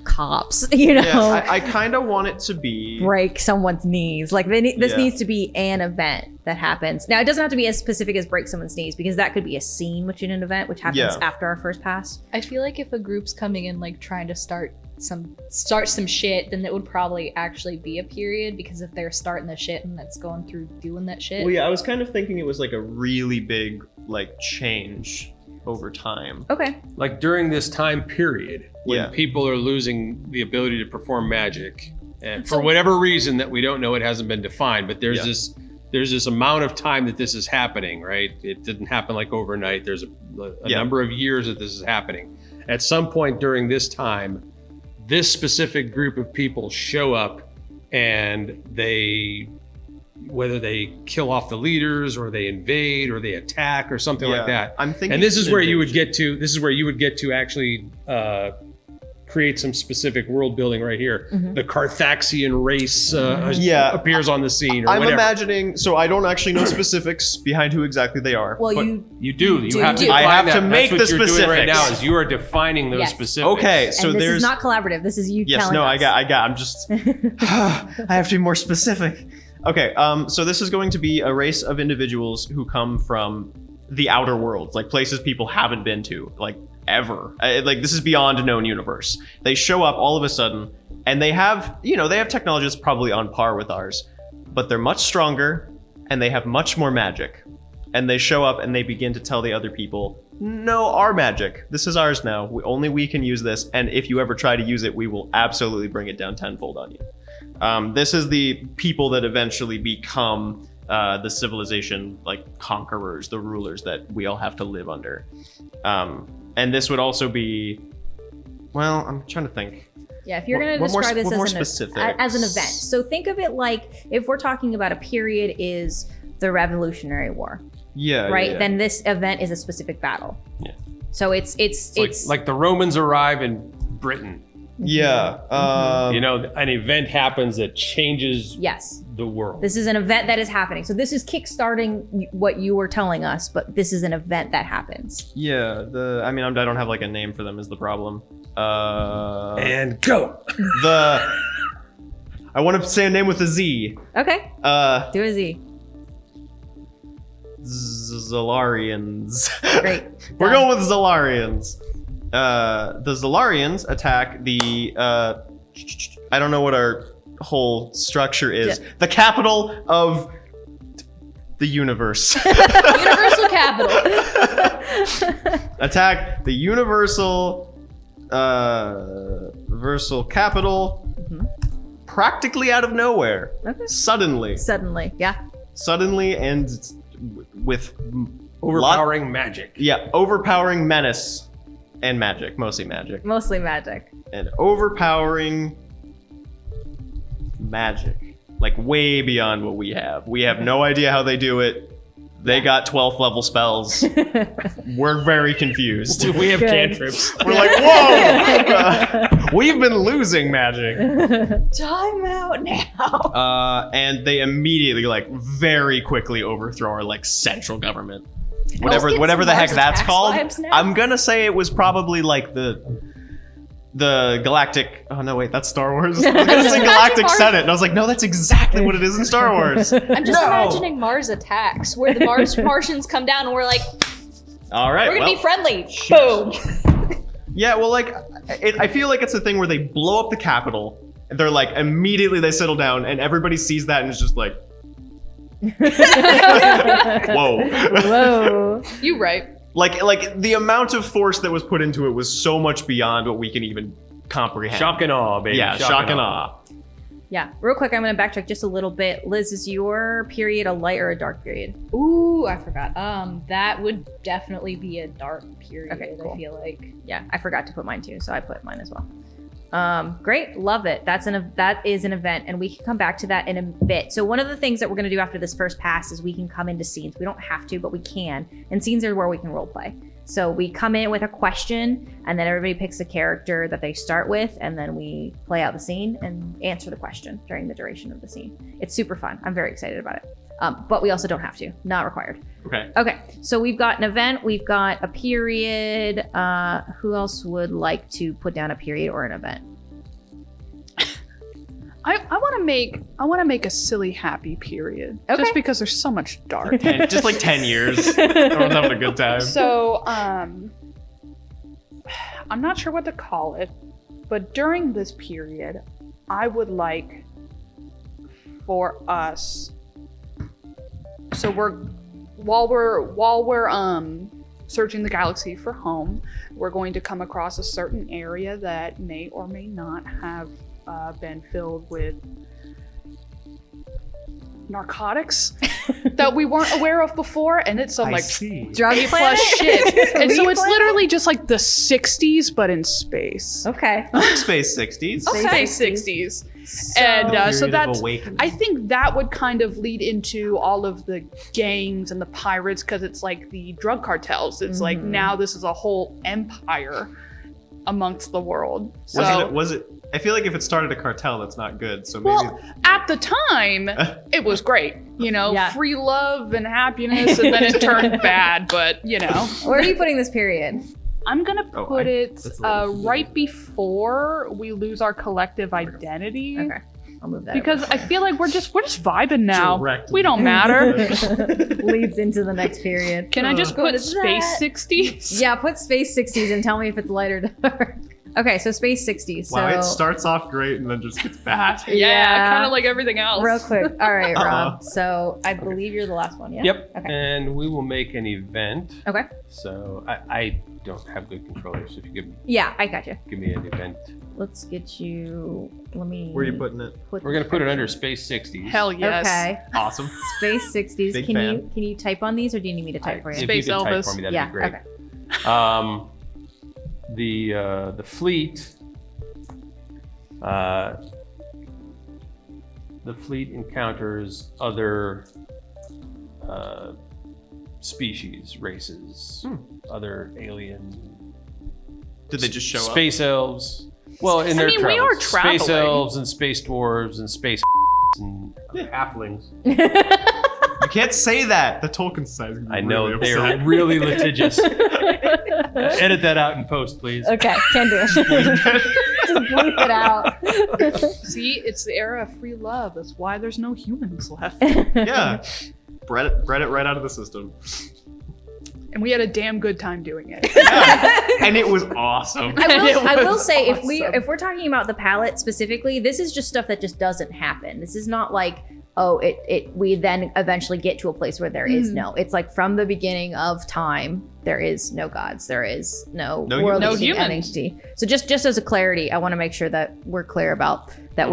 cops, you know, yeah, I kind of want it to be. break someone's knees. Like this Yeah. needs to be an event that happens. Now it doesn't have to be as specific as break someone's knees because that could be a scene within an event, which happens Yeah. after our first pass. I feel like if a group's coming in like trying to start some shit, then it would probably actually be a period, because if they're starting the shit and that's going through doing that shit. Well, yeah, I was kind of thinking it was like a really big like change over time. Okay. Like during this time period when Yeah. people are losing the ability to perform magic, and for So- whatever reason that we don't know, it hasn't been defined, but there's Yeah. this amount of time that this is happening, right? It didn't happen like overnight. There's a Yeah. number of years that this is happening. At some point during this time, this specific group of people show up, and whether they kill off the leaders or they invade or they attack or something like that. I'm thinking. And this is where you would invasion. get to. This is where you would get to actually create some specific world building right here. Mhm. The Carthaxian race Yeah. appears on the scene, or I'm whatever. imagining. So I don't actually know specifics behind who exactly they are. Well, but- You do. You do. have to. You do. I define have to that. make That's the what you're doing right now. specifics. Is you are defining those Yes. specifics. Okay, so and this there's. is not collaborative. This is you Yes, telling no, us. I got. I'm just. I have to be more specific. Okay, so this is going to be a race of individuals who come from the outer worlds, like places people haven't been to, like ever. Like this is beyond a known universe. They show up all of a sudden, and they have technology that's probably on par with ours, but they're much stronger, and they have much more magic. And they show up and they begin to tell the other people, no, our magic. This is ours now. Only we can use this. And if you ever try to use it, we will absolutely bring it down tenfold on you. This is the people that eventually become the civilization, like conquerors, the rulers that we all have to live under. And this would also be, well, I'm trying to think. Yeah, if you're going to What more- describe what more this specifics? as an event. So think of it like if we're talking about a period is the Revolutionary War, Yeah. right? Yeah. Then this event is a specific battle. Yeah. So it's Like the Romans arrive in Britain. Yeah. An event happens that changes yes. the world. This is an event that is happening. So this is kickstarting what you were telling us, but this is an event that happens. Yeah. I don't have like a name for them is the problem. And go. I want to say a name with a Z. Okay. Do a Z. Zalarians. Great. We're Done. going with Zalarians. The Zalarians attack the I don't know what our whole structure is. Yeah. The capital of the universe. Universal capital. Attack the universal capital practically out of nowhere. Okay. Suddenly Suddenly, yeah. and with Overpowering magic. overpowering menace and magic, mostly magic. Mostly magic. And overpowering magic, like way beyond what we have. We have no idea how they do it. They got 12th level spells. We're very confused. We have Good. cantrips. We're like, whoa! We've been losing magic. Time out now. And they immediately, like, very quickly overthrow our, like, central government. Whatever getting the some heck Mars that's Attacks called. vibes now. I'm gonna say it was probably like the galactic. Oh no, wait, that's Star Wars. I was gonna say Galactic Mars- Senate, and I was like, no, that's exactly what it is in Star Wars. I'm just imagining Mars attacks, where the Martians come down and we're like, All right, we're gonna well, be friendly. Boom. yeah, well, like, I feel like it's a thing where they blow up the Capitol. And they're like, immediately they settle down, and everybody sees that and is just like, whoa. Whoa. You right. Like the amount of force that was put into it was so much beyond what we can even comprehend. Shock and awe, baby. Yeah, shock and awe. Yeah. Real quick, I'm going to backtrack just a little bit. Liz, is your period a light or a dark period? Ooh, I forgot. That would definitely be a dark period. Okay, cool. I feel like. Yeah, I forgot to put mine too, so I put mine as well. Great, love it. That is an event, and we can come back to that in a bit. So one of the things that we're going to do after this first pass is we can come into scenes. We don't have to, but we can. And scenes are where we can role play. So we come in with a question, and then everybody picks a character that they start with, and then we play out the scene and answer the question during the duration of the scene. It's super fun. I'm very excited about it. But we also don't have to. Not required. Okay. So we've got an event. We've got a period. Who else would like to put down a period or an event? I want to make a silly happy period. Okay. Just because there's so much dark. Just like 10 years. Everyone's having a good time. So, I'm not sure what to call it, but during this period, I would like for us. So while we're searching the galaxy for home, we're going to come across a certain area that may or may not have been filled with narcotics that we weren't aware of before, and it's some like Drug A+ planet? shit. And so Weed it's planet? literally just like the 60s, but in space. Okay. Space 60s. Space 60s. And so Period of that's, awakening. I think that would kind of lead into all of the gangs and the pirates, because it's like the drug cartels. It's like now this is a whole empire amongst the world. So Was it? I feel like if it started a cartel, that's not good. So maybe. well, at the time, it was great. You know, Yeah. free love and happiness, and then it turned bad. But you know, Where are you putting this period? I'm gonna put it that's a little right before we lose our collective identity. Okay. I'll move that Because over. I feel like we're just vibing now. Direct. We don't matter. Leads into the next period. Can I just What put is space that? 60s? Yeah, put space 60s and tell me if it's light or dark. Okay, so space 60s. So Wow, it starts off great and then just gets bad. Yeah, kind of like everything else. real quick. All right, Rob. Uh-oh. So I believe you're the last one, yeah? Yep. Okay. And we will make an event. Okay. So I don't have good controllers. So if you Yeah, I got you. give me an event, Let's get you. Let me. Where are you putting it? put we're gonna put it under Space 60s. Hell yes. Okay. Awesome. Space 60s. Big can fan. you type on these, or do you need me to type for you? If Space you could type Elvis. for me, that'd Yeah. be great. Okay. The fleet. The fleet encounters other species, races, other alien Did they just show up? space elves. Well, in I their mean, we travels. are Space traveling. elves and space dwarves and space and halflings. You can't say that. The Tolkien Society. I know they're really litigious. Edit that out in post, please. Okay, can do it. Just bleep it out. See, it's the era of free love. That's why there's no humans left. Yeah. Bred it right out of the system. And we had a damn good time doing it. Yeah. And it was awesome. I will was say awesome. if we're talking about the palette specifically, this is just stuff that just doesn't happen. This is not like, oh, we then eventually get to a place where there is no. It's like from the beginning of time, there is no gods, there is no world No leading humans. entity. So just as a clarity, I want to make sure that we're clear about that.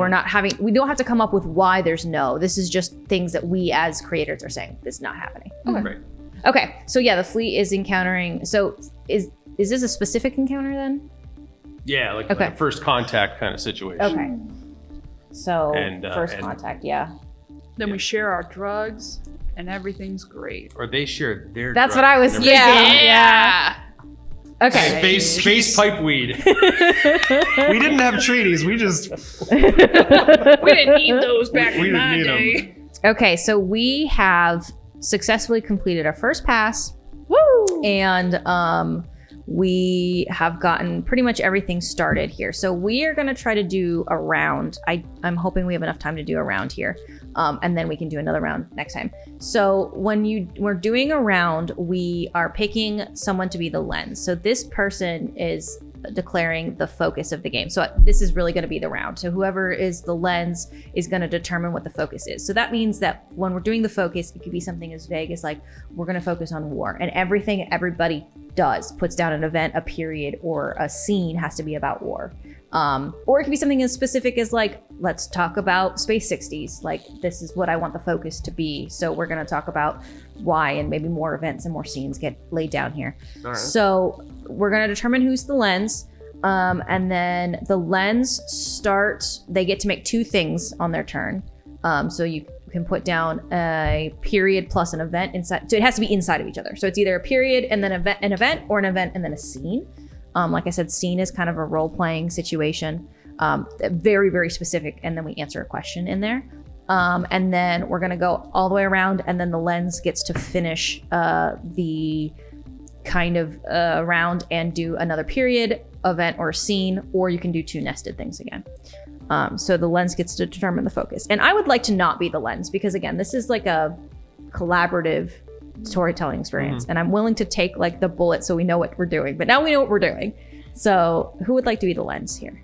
We don't have to come up with why there's no. This is just things that we as creators are saying this is not happening. Right. Okay, so yeah, the fleet is encountering. So is this a specific encounter then? Yeah, like Okay. a first contact kind of situation. Okay. So And, first and- contact, yeah. Then we share our drugs, and everything's great. Or they share their. That's drugs what I was and thinking. everything. Yeah. Okay. Space pipe weed. We didn't have treaties. We just. We didn't need those back We in didn't my need day. Okay, so we have successfully completed our first pass. Woo! And we have gotten pretty much everything started here. So we are going to try to do a round. I'm hoping we have enough time to do a round here. And then we can do another round next time. So when we're doing a round, we are picking someone to be the lens. So this person is declaring the focus of the game. So this is really going to be the round. So whoever is the lens is going to determine what the focus is. So that means that when we're doing the focus, it could be something as vague as like, we're going to focus on war, and everybody puts down an event, a period, or a scene has to be about war. Or it can be something as specific as like, let's talk about space 60s. Like, this is what I want the focus to be. So we're going to talk about why, and maybe more events and more scenes get laid down here. All right. So we're going to determine who's the lens. And then the lens starts, they get to make 2 things on their turn. So you can put down a period plus an event inside. So it has to be inside of each other. So it's either a period and then an event, or an event and then a scene. Like I said, scene is kind of a role-playing situation, very, very specific, and then we answer a question in there. And then we're gonna go all the way around, and then the lens gets to finish the kind of round and do another period, event, or scene, or you can do 2 nested things again. So the lens gets to determine the focus. And I would like to not be the lens, because again, this is like a collaborative storytelling experience, and I'm willing to take like the bullet so we know what we're doing, but now we know what we're doing. So who would like to be the lens here?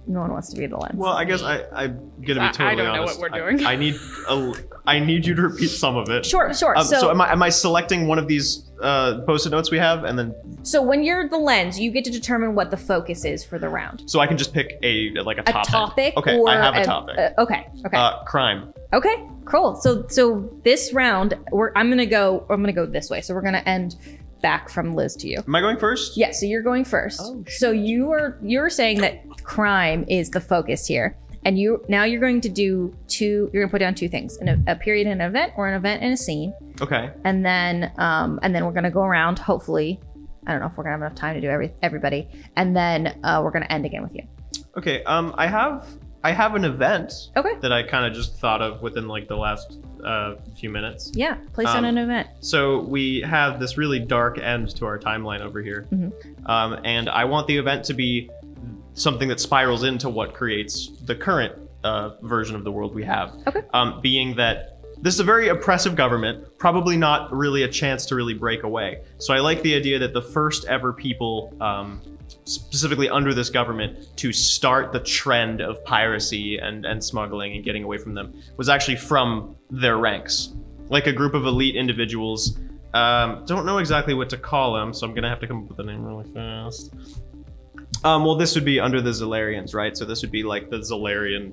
No one wants to be the lens. Well, I guess I'm gonna be totally honest. I don't know what we're doing. I need you to repeat some of it. Sure. So am I selecting one of these post-it notes we have, and then? So when you're the lens, you get to determine what the focus is for the round. So I can just pick a topic. A topic. Okay, or I have a topic. Okay. Crime. Okay. Cool. So this round, I'm gonna go this way. So we're gonna end back from Liz to you. Am I going first? Yeah. So you're going first. Oh, shit. So you're saying that crime is the focus here, and you're going to do 2. You're gonna put down 2 things: a period and an event, or an event and a scene. Okay. And then we're gonna go around. Hopefully, I don't know if we're gonna have enough time to do everybody. And then we're gonna end again with you. Okay. I have an event. Okay. That I kind of just thought of within like the last few minutes. Yeah. Place on an event. So we have this really dark end to our timeline over here, and I want the event to be something that spirals into what creates the current version of the world we have. Okay. Being that this is a very oppressive government, probably not really a chance to really break away. So I like the idea that the first ever people, specifically under this government, to start the trend of piracy and smuggling and getting away from them was actually from their ranks. Like a group of elite individuals. Don't know exactly what to call them, so I'm gonna have to come up with a name really fast. Well, this would be under the Zolarians, right? So this would be like the Zolarian.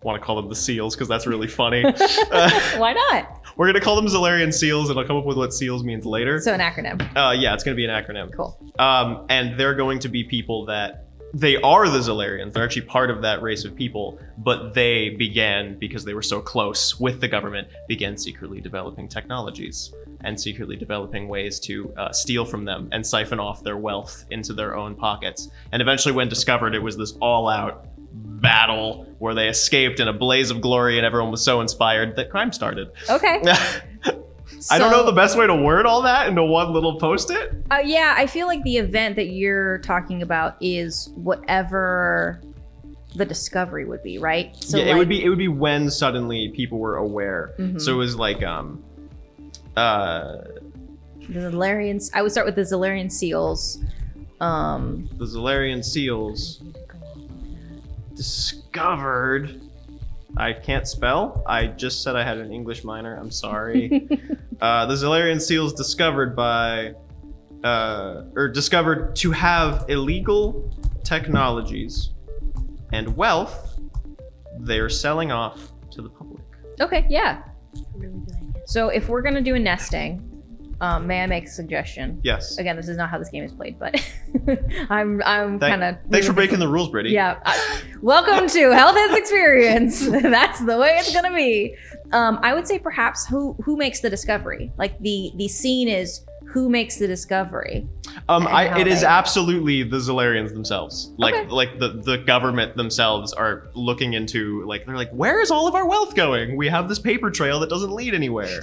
Want to call them the SEALs because that's really funny. Why not? We're gonna call them Zolarian SEALs, and I'll come up with what SEALs means later. So an acronym. Yeah, it's gonna be an acronym. Cool. And they're going to be people that they are the Zolarians. They're actually part of that race of people, but they began, because they were so close with the government, began secretly developing technologies and secretly developing ways to steal from them and siphon off their wealth into their own pockets. And eventually, when discovered, it was this all-out battle where they escaped in a blaze of glory, and everyone was so inspired that crime started. Okay. I don't know the best way to word all that into one little post-it. Yeah, I feel like the event that you're talking about is whatever the discovery would be, right? So yeah, like, it would be when suddenly people were aware. So it was like the Zolarians. I would start with the Zolarian SEALs. The Zolarian SEALs discovered. I can't spell. I just said I had an English minor. I'm sorry. The Zolarian SEALs discovered discovered to have illegal technologies and wealth they're selling off to the public. Okay, yeah. So if we're gonna do a nesting, may I make a suggestion? Yes. Again, this is not how this game is played, but I'm kind of. Thanks for breaking the rules, Brittany. Yeah. Welcome to Health Has Experience. That's the way it's gonna be. I would say perhaps who makes the discovery. Like the scene is who makes the discovery. It is absolutely the Zolarians themselves. Like the government themselves are looking into they're like, where is all of our wealth going? We have this paper trail that doesn't lead anywhere.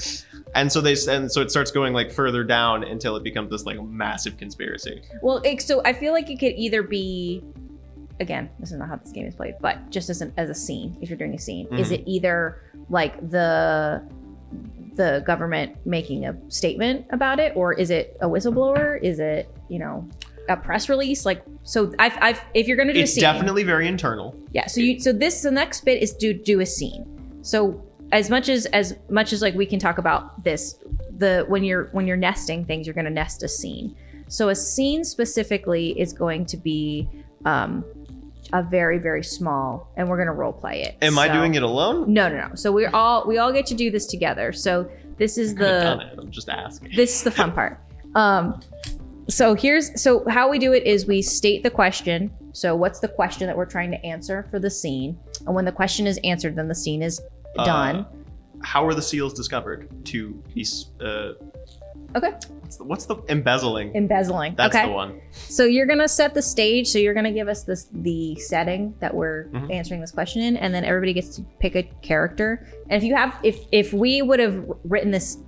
And so it starts going further down until it becomes this massive conspiracy. Well, so I feel like it could either be, again, this is not how this game is played, but just as a scene, if you're doing a scene, is it either the government making a statement about it, or is it a whistleblower? Is it, a press release? If you're going to do a scene, it's definitely very internal. Yeah. So the next bit is do a scene. So as much as we can talk about this when you're nesting things, you're going to nest a scene. So a scene specifically is going to be a very, very small, and we're going to role play it. Am I doing it alone? No. So we all get to do this together. So this is I'm just asking. This is the fun part. So how we do it is we state the question. So what's the question that we're trying to answer for the scene? And when the question is answered, then the scene is done. How are the seals discovered? To be Okay. What's the embezzling? Embezzling. That's okay. the one. So you're gonna set the stage. So you're gonna give us the setting that we're answering this question in, and then everybody gets to pick a character. And if we would have written this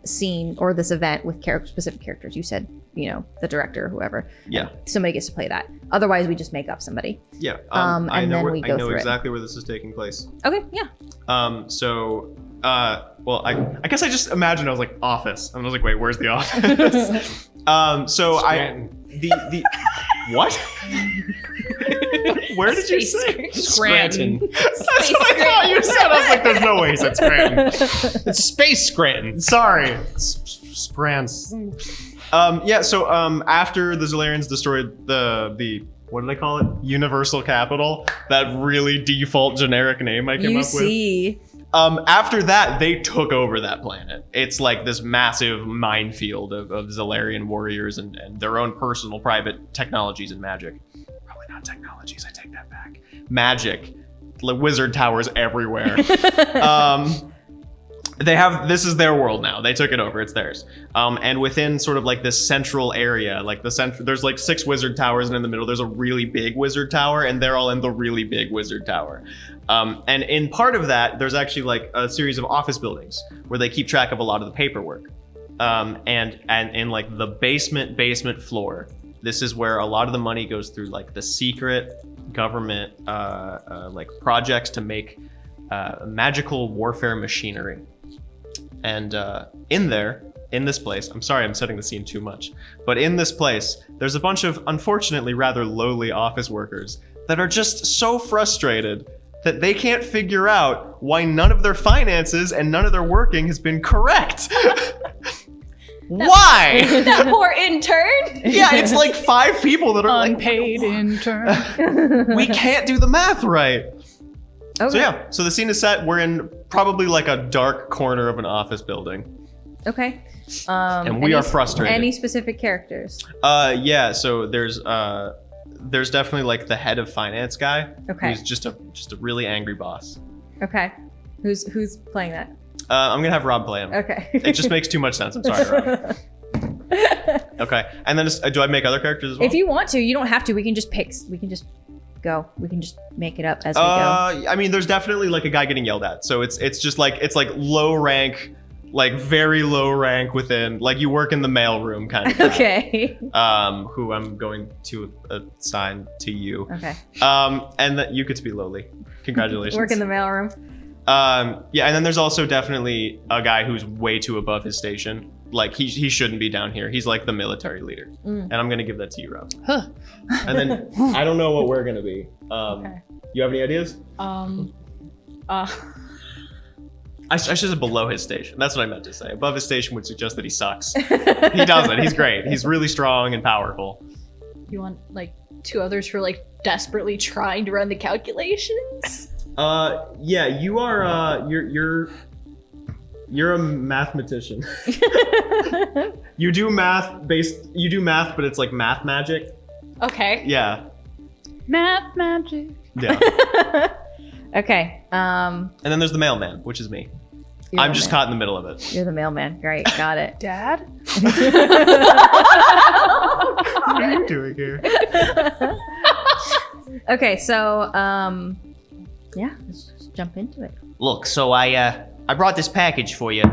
scene or this event with specific characters, you said, the director or whoever. Yeah. Somebody gets to play that. Otherwise, we just make up somebody. Yeah. And I know then we go through exactly where this is taking place. Okay. Yeah. Well, I guess I just imagined I was like office, and I was like, wait, where's the office? The what? Where did you say? Scranton. That's what I thought you said. I was like, there's no way he said Scranton. It's Space Scranton. Sorry, Sprance. So after the Zolarians destroyed the what did I call it? Universal Capital. That really default generic name I came up with. After that, they took over that planet. It's like this massive minefield of Zolarian warriors and their own personal private technologies and magic. Probably not technologies, I take that back. Magic. Like wizard towers everywhere. This is their world now. They took it over. It's theirs. And within sort of like this central area, like there's like 6 wizard towers, and in the middle there's a really big wizard tower, and they're all in the really big wizard tower. And in part of that, there's actually like a series of office buildings where they keep track of a lot of the paperwork. And in like the basement floor, this is where a lot of the money goes through like the secret government like projects to make magical warfare machinery. And in this place, I'm sorry I'm setting the scene too much, but in this place, there's a bunch of unfortunately rather lowly office workers that are just so frustrated that they can't figure out why none of their finances and none of their working has been correct. Why? That poor intern. Yeah, it's like 5 people that are unpaid intern. We can't do the math right. Okay. So the scene is set. We're in probably like a dark corner of an office building. Okay. And we are frustrated. Any specific characters? So there's definitely like the head of finance guy. Okay. Who's just a really angry boss. Okay. Who's playing that? I'm gonna have Rob play him. Okay. It just makes too much sense. I'm sorry, Rob. Okay. And then do I make other characters as well? If you want to, you don't have to. We can just pick. We can just go. We can just make it up as we go. I mean, there's definitely like a guy getting yelled at. So it's just like low rank, like very low rank within, like you work in the mailroom kind of guy. Okay. Who I'm going to assign to you. Okay. And that you get to be lowly. Congratulations. Work in the mailroom. And then there's also definitely a guy who's way too above his station. Like he shouldn't be down here. He's like the military leader. And I'm gonna give that to you, Rob. Huh. And then I don't know what we're gonna be. Okay. You have any ideas? I should have below his station. That's what I meant to say. Above his station would suggest that he sucks. He doesn't. He's great. He's really strong and powerful. You want like 2 others for like desperately trying to run the calculations? Yeah, you are. You're a mathematician. You do math, but it's like math magic. Okay. Yeah. Math magic. Yeah. Okay. And then there's the mailman, which is me. You're I'm the just man. caught in the middle of it. You're the mailman. Great. Got it. Dad? What are you doing here? Okay. So, yeah, let's just jump into it. Look, so I brought this package for you.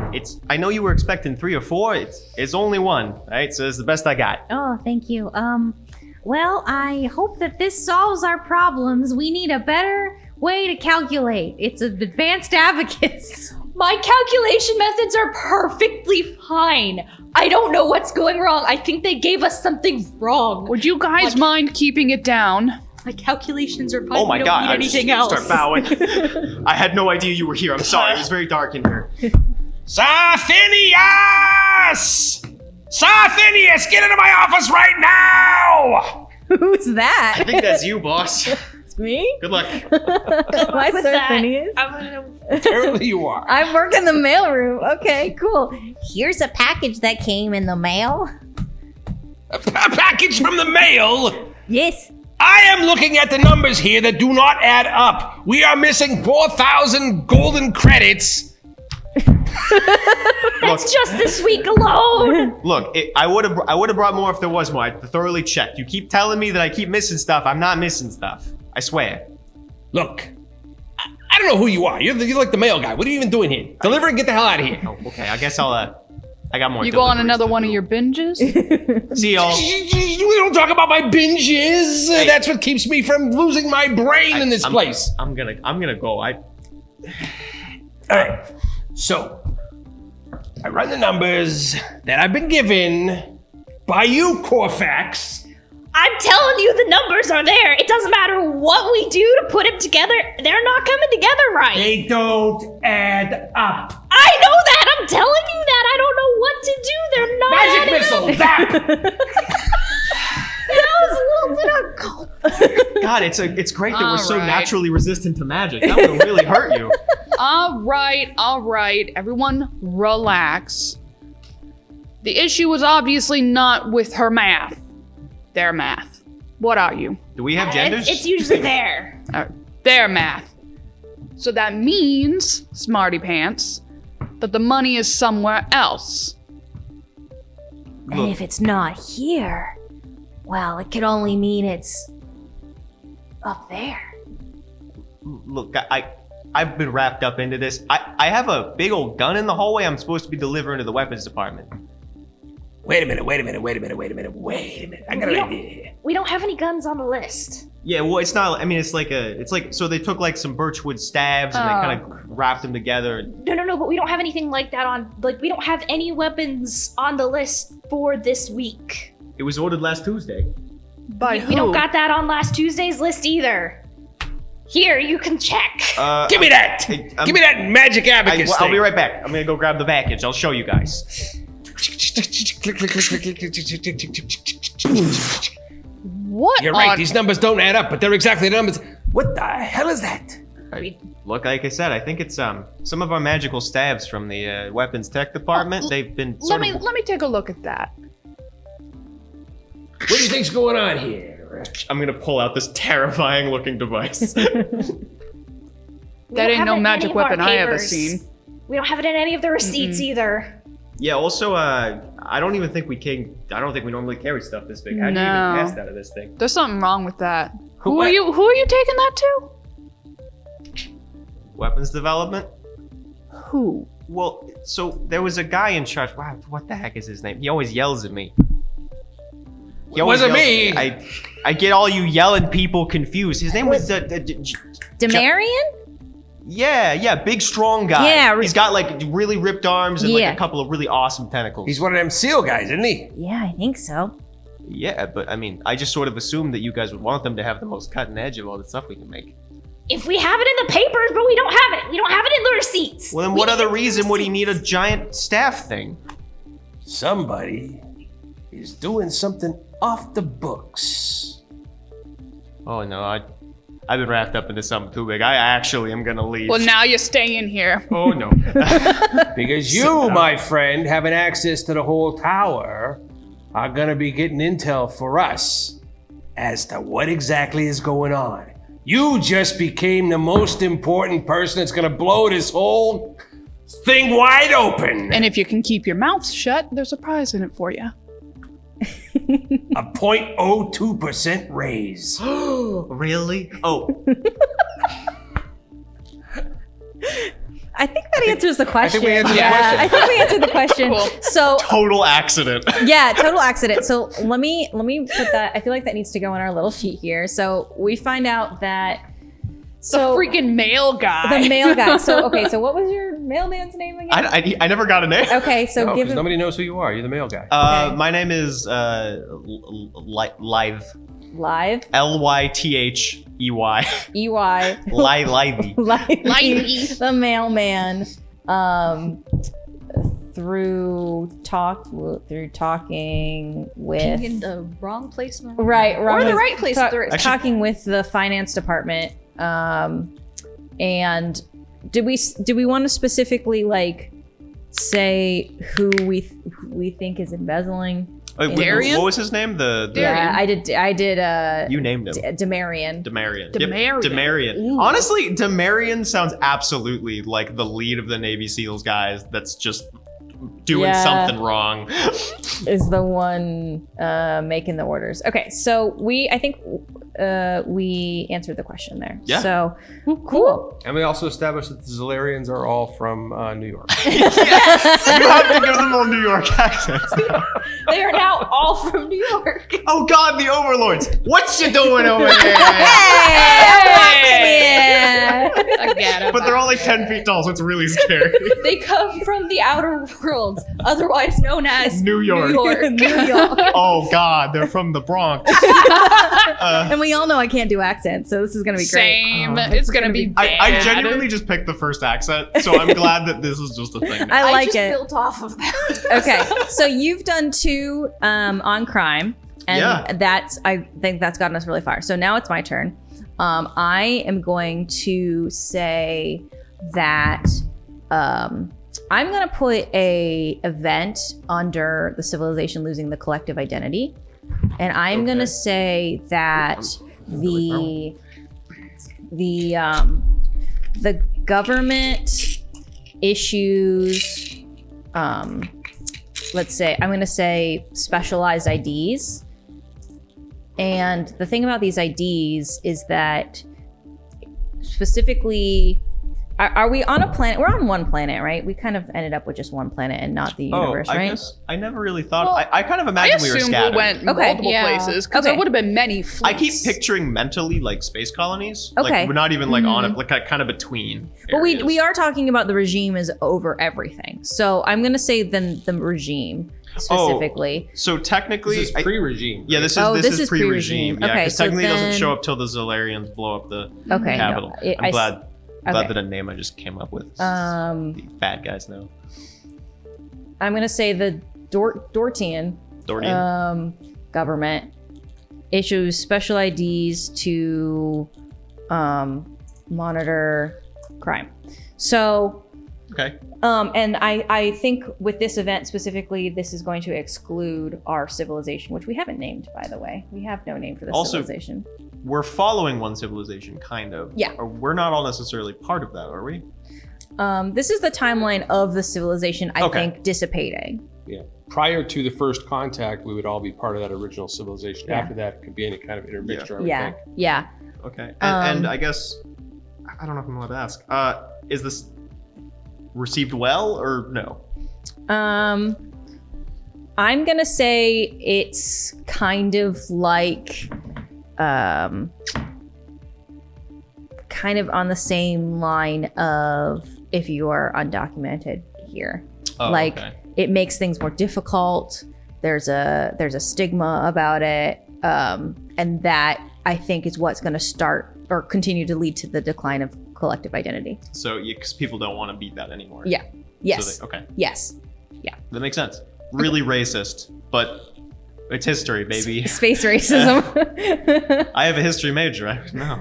I know you were expecting 3 or 4. It's only 1, right? So it's the best I got. Oh, thank you. Well, I hope that this solves our problems. We need a better way to calculate. It's an advanced abacus. My calculation methods are perfectly fine. I don't know what's going wrong. I think they gave us something wrong. Would you guys mind keeping it down? My calculations are fine. Oh my we don't god! need I anything just else. start bowing. I had no idea you were here. I'm sorry. It was very dark in here. Saphinia! Phineas! Sir Phineas, get into my office right now! Who's that? I think that's you, boss. It's me? Good luck. Why, Sir Phineas? Apparently you are. I work in the mailroom. Okay, cool. Here's a package that came in the mail. A package from the mail? Yes. I am looking at the numbers here that do not add up. We are missing 4,000 golden credits. That's just this week alone. Look, I would have brought more if there was more. I thoroughly checked. You keep telling me that I keep missing stuff. I'm not missing stuff. I swear. Look, I don't know who you are. You're like the mail guy. What are you even doing here? Deliver and get the hell out of here. Oh, okay. I guess I got more. You go on deliveries another to one do. of your binges? See y'all. We don't talk about my binges. Hey. That's what keeps me from losing my brain in this place. I'm gonna go. All right. So, I run the numbers that I've been given by you, Corfax. I'm telling you, the numbers are there. It doesn't matter what we do to put them together. They're not coming together right. They don't add up. I know that. I'm telling you that. I don't know what to do. They're not Magic adding missile, up. zap! That was a little bit uncalled. God, it's great that we're so All right. naturally resistant to magic. That would really hurt you. All right. Everyone relax. The issue was obviously not with her math. Their math. What are you? Do we have genders? It's usually there. Their math. So that means, smarty pants, that the money is somewhere else. And if it's not here, well, it could only mean it's up there. Look, I've been wrapped up into this. I have a big old gun in the hallway I'm supposed to be delivering to the weapons department. Wait a minute. I got an idea here. We don't have any guns on the list. Yeah, well, it's not. I mean, it's like so they took like some birchwood staves and they kind of wrapped them together. No, but we don't have anything like that on, like, we don't have any weapons on the list for this week. It was ordered last Tuesday. By We don't got that on last Tuesday's list either. Here, you can check. Give me that! Give me that magic abacus I'll be thing. right back. I'm gonna go grab the package. I'll show you guys. What? You're right, these numbers don't add up, but they're exactly the numbers. What the hell is that? Look, like I said, I think it's some of our magical staves from the weapons tech department. They've been Let me take a look at that. What do you think's going on here? I'm gonna pull out this terrifying looking device. That ain't no magic weapon I ever seen. We don't have it in any of the receipts either. Yeah. Also, I don't even think we can. I don't think we normally carry stuff this big. How do you even No. pass out of this thing? There's something wrong with that. Who What? are you taking that to? Weapons development. Who? Well, so there was a guy in charge. Wow, what the heck is his name? He always yells at me. He always Wasn't yells me. at I get all you yelling people confused. His name was Demarion? yeah, big strong guy. Yeah, he's got like really ripped arms and like Yeah. a couple of really awesome tentacles. He's one of them SEAL guys, isn't he? Yeah, I think so. Yeah, but I mean, I just sort of assumed that you guys would want them to have the most cutting edge of all the stuff we can make. If we have it in the papers, but we don't have it. We don't have it in the receipts. Well, then We what need other it in the reason would he receipts. need a giant staff thing? Somebody is doing something off the books. Oh no, I've been wrapped up into something too big. I actually am gonna leave. Well, now you're staying here. Oh no. Because you, my friend, having access to the whole tower, are gonna be getting intel for us as to what exactly is going on. You just became the most important person that's gonna blow this whole thing wide open. And if you can keep your mouth shut, there's a prize in it for you. A 0.02% raise. Really? Oh, I think that answers the question. we answered the yeah, question. I think we answered the question. Cool. So total accident. yeah, total accident. So let me put that. I feel like that needs to go in our little sheet here. So we find out that The freaking mail guy. the mail guy. So okay, so what was your mailman's name again? I never got a name. Okay, so No, give 'cause him nobody knows who you are. You're the mail guy. Okay. My name is Live. live Lythey. EY Livey. Livey, the mailman. through talking with Being in the wrong place. In the wrong right or the right place. talking with the finance department. And do we want to specifically like say who we think is embezzling? Wait, Darian? what was his name? Yeah, I did. You named him. Demarian. Demarian. Demarian. Yep, Demarian. Honestly, Demarian sounds absolutely like the lead of the Navy SEALs guys that's just doing something wrong. Is the one making the orders. Okay, so I think we answered the question there. Yeah. So cool. And we also established that the Zolarians are all from New York. Yes! You have to give them all New York accents now. They are now all from New York. Oh God, the overlords! What you doing over there? Yeah. Again, But they're all like 10 feet tall, so it's really scary. they come from the outer worlds, otherwise known as New York. New York. Oh God, they're from the Bronx. And we all know I can't do accents, so this is gonna be great. Same. Oh, It's gonna be bad. I genuinely just picked the first accent, so I'm glad that this is just a thing. I like just it. built off of that. Okay, so you've done 2 on crime, and I think that's gotten us really far. So now it's my turn. I am going to say that I'm going to put a event under the civilization losing the collective identity, and I'm going to say that the government issues, let's say, I'm going to say specialized IDs. And the thing about these IDs is that specifically, are we on a planet? We're on one planet, right? We kind of ended up with just one planet and not the universe, I right? guess I never really thought. Well, I kind of I imagined we were assumed scattered. we went Okay, multiple yeah. places because Okay. there would have been many fleets. I keep picturing mentally like space colonies. Okay. Like we're not even like on it, like kind of between. But areas. we are talking about the regime is over everything. So I'm going to say then the regime specifically. So technically, This is pre-regime. yeah, this is pre-regime. Yeah, Okay, because so technically it doesn't then- show up till the Zolarians blow up the Okay, capital. no, I'm glad okay. that a name I just came up with. The bad guys know. I'm going to say the Dortian government issues special IDs to monitor crime. So, Okay. and I think with this event specifically, this is going to exclude our civilization, which we haven't named, by the way. We have no name for this Also- civilization. We're following one civilization, kind of. Yeah. Or we're not all necessarily part of that, are we? This is the timeline of the civilization, I Okay. think, dissipating. Yeah. Prior to the first contact, we would all be part of that original civilization. Yeah. After that, it could be any kind of intermixture. I would Yeah, think. yeah. Okay. And I guess I don't know if I'm allowed to ask. Is this received well or no? I'm gonna say it's kind of like kind of on the same line of if you are undocumented here. Oh, like okay. it makes things more difficult. There's a stigma about it. And that I think is what's gonna start or continue to lead to the decline of collective identity. So, because people don't want to beat that anymore. Yeah. Yes. So okay. Yes. That makes sense. Really racist, but it's history, baby. Space racism. I have a history major. I know.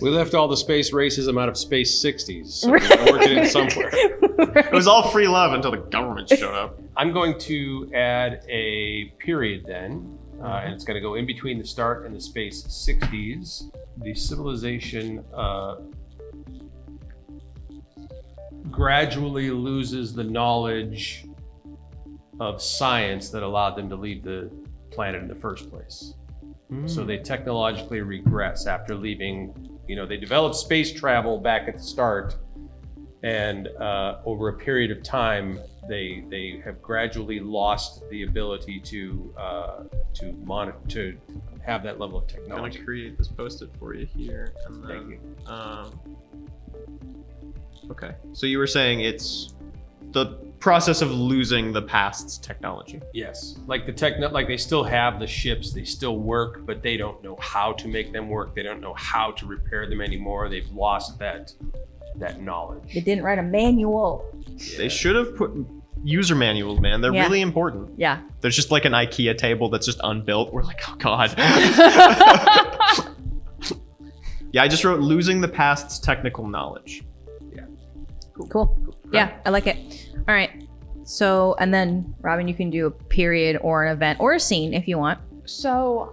We left all the space racism out of Space 60s. So we're working it somewhere. It was all free love until the government showed up. I'm going to add a period then, and it's going to go in between the start and the Space 60s. The civilization gradually loses the knowledge of science that allowed them to leave the planet in the first place. So they technologically regress after leaving. They developed space travel back at the start, and over a period of time, they have gradually lost the ability to monitor, to have that level of I'm gonna technology. create this post-it for you here, and then, Thank you. Okay, so you were saying it's the process of losing the past's technology. Yes, like like they still have the ships, they still work, but they don't know how to make them work. They don't know how to repair them anymore. They've lost that knowledge. They didn't write a manual. They should have put user manuals, man. They're Yeah. really important. Yeah. There's just like an IKEA table that's just unbuilt. We're like, oh god. Yeah, I just wrote losing the past's technical knowledge. Cool. Yeah, I like it. All right. So, and then Robin, you can do a period or an event or a scene if you want. So,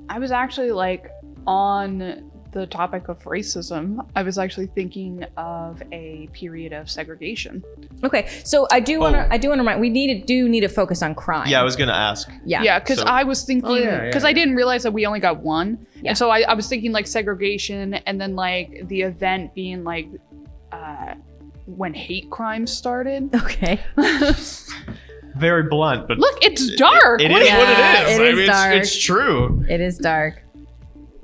I was actually like on the topic of racism. I was actually thinking of a period of segregation. Okay. So I do want to remind, we need to focus on crime. Yeah, I was gonna ask. Yeah. Yeah, because So- I was thinking, because I didn't realize that we only got one. Yeah. And so I was thinking like segregation and then like the event being like when hate crimes started. Okay. Very blunt, but Look, it's dark. It What is do what Yeah, it is. it I is mean, dark. it's true. It is dark.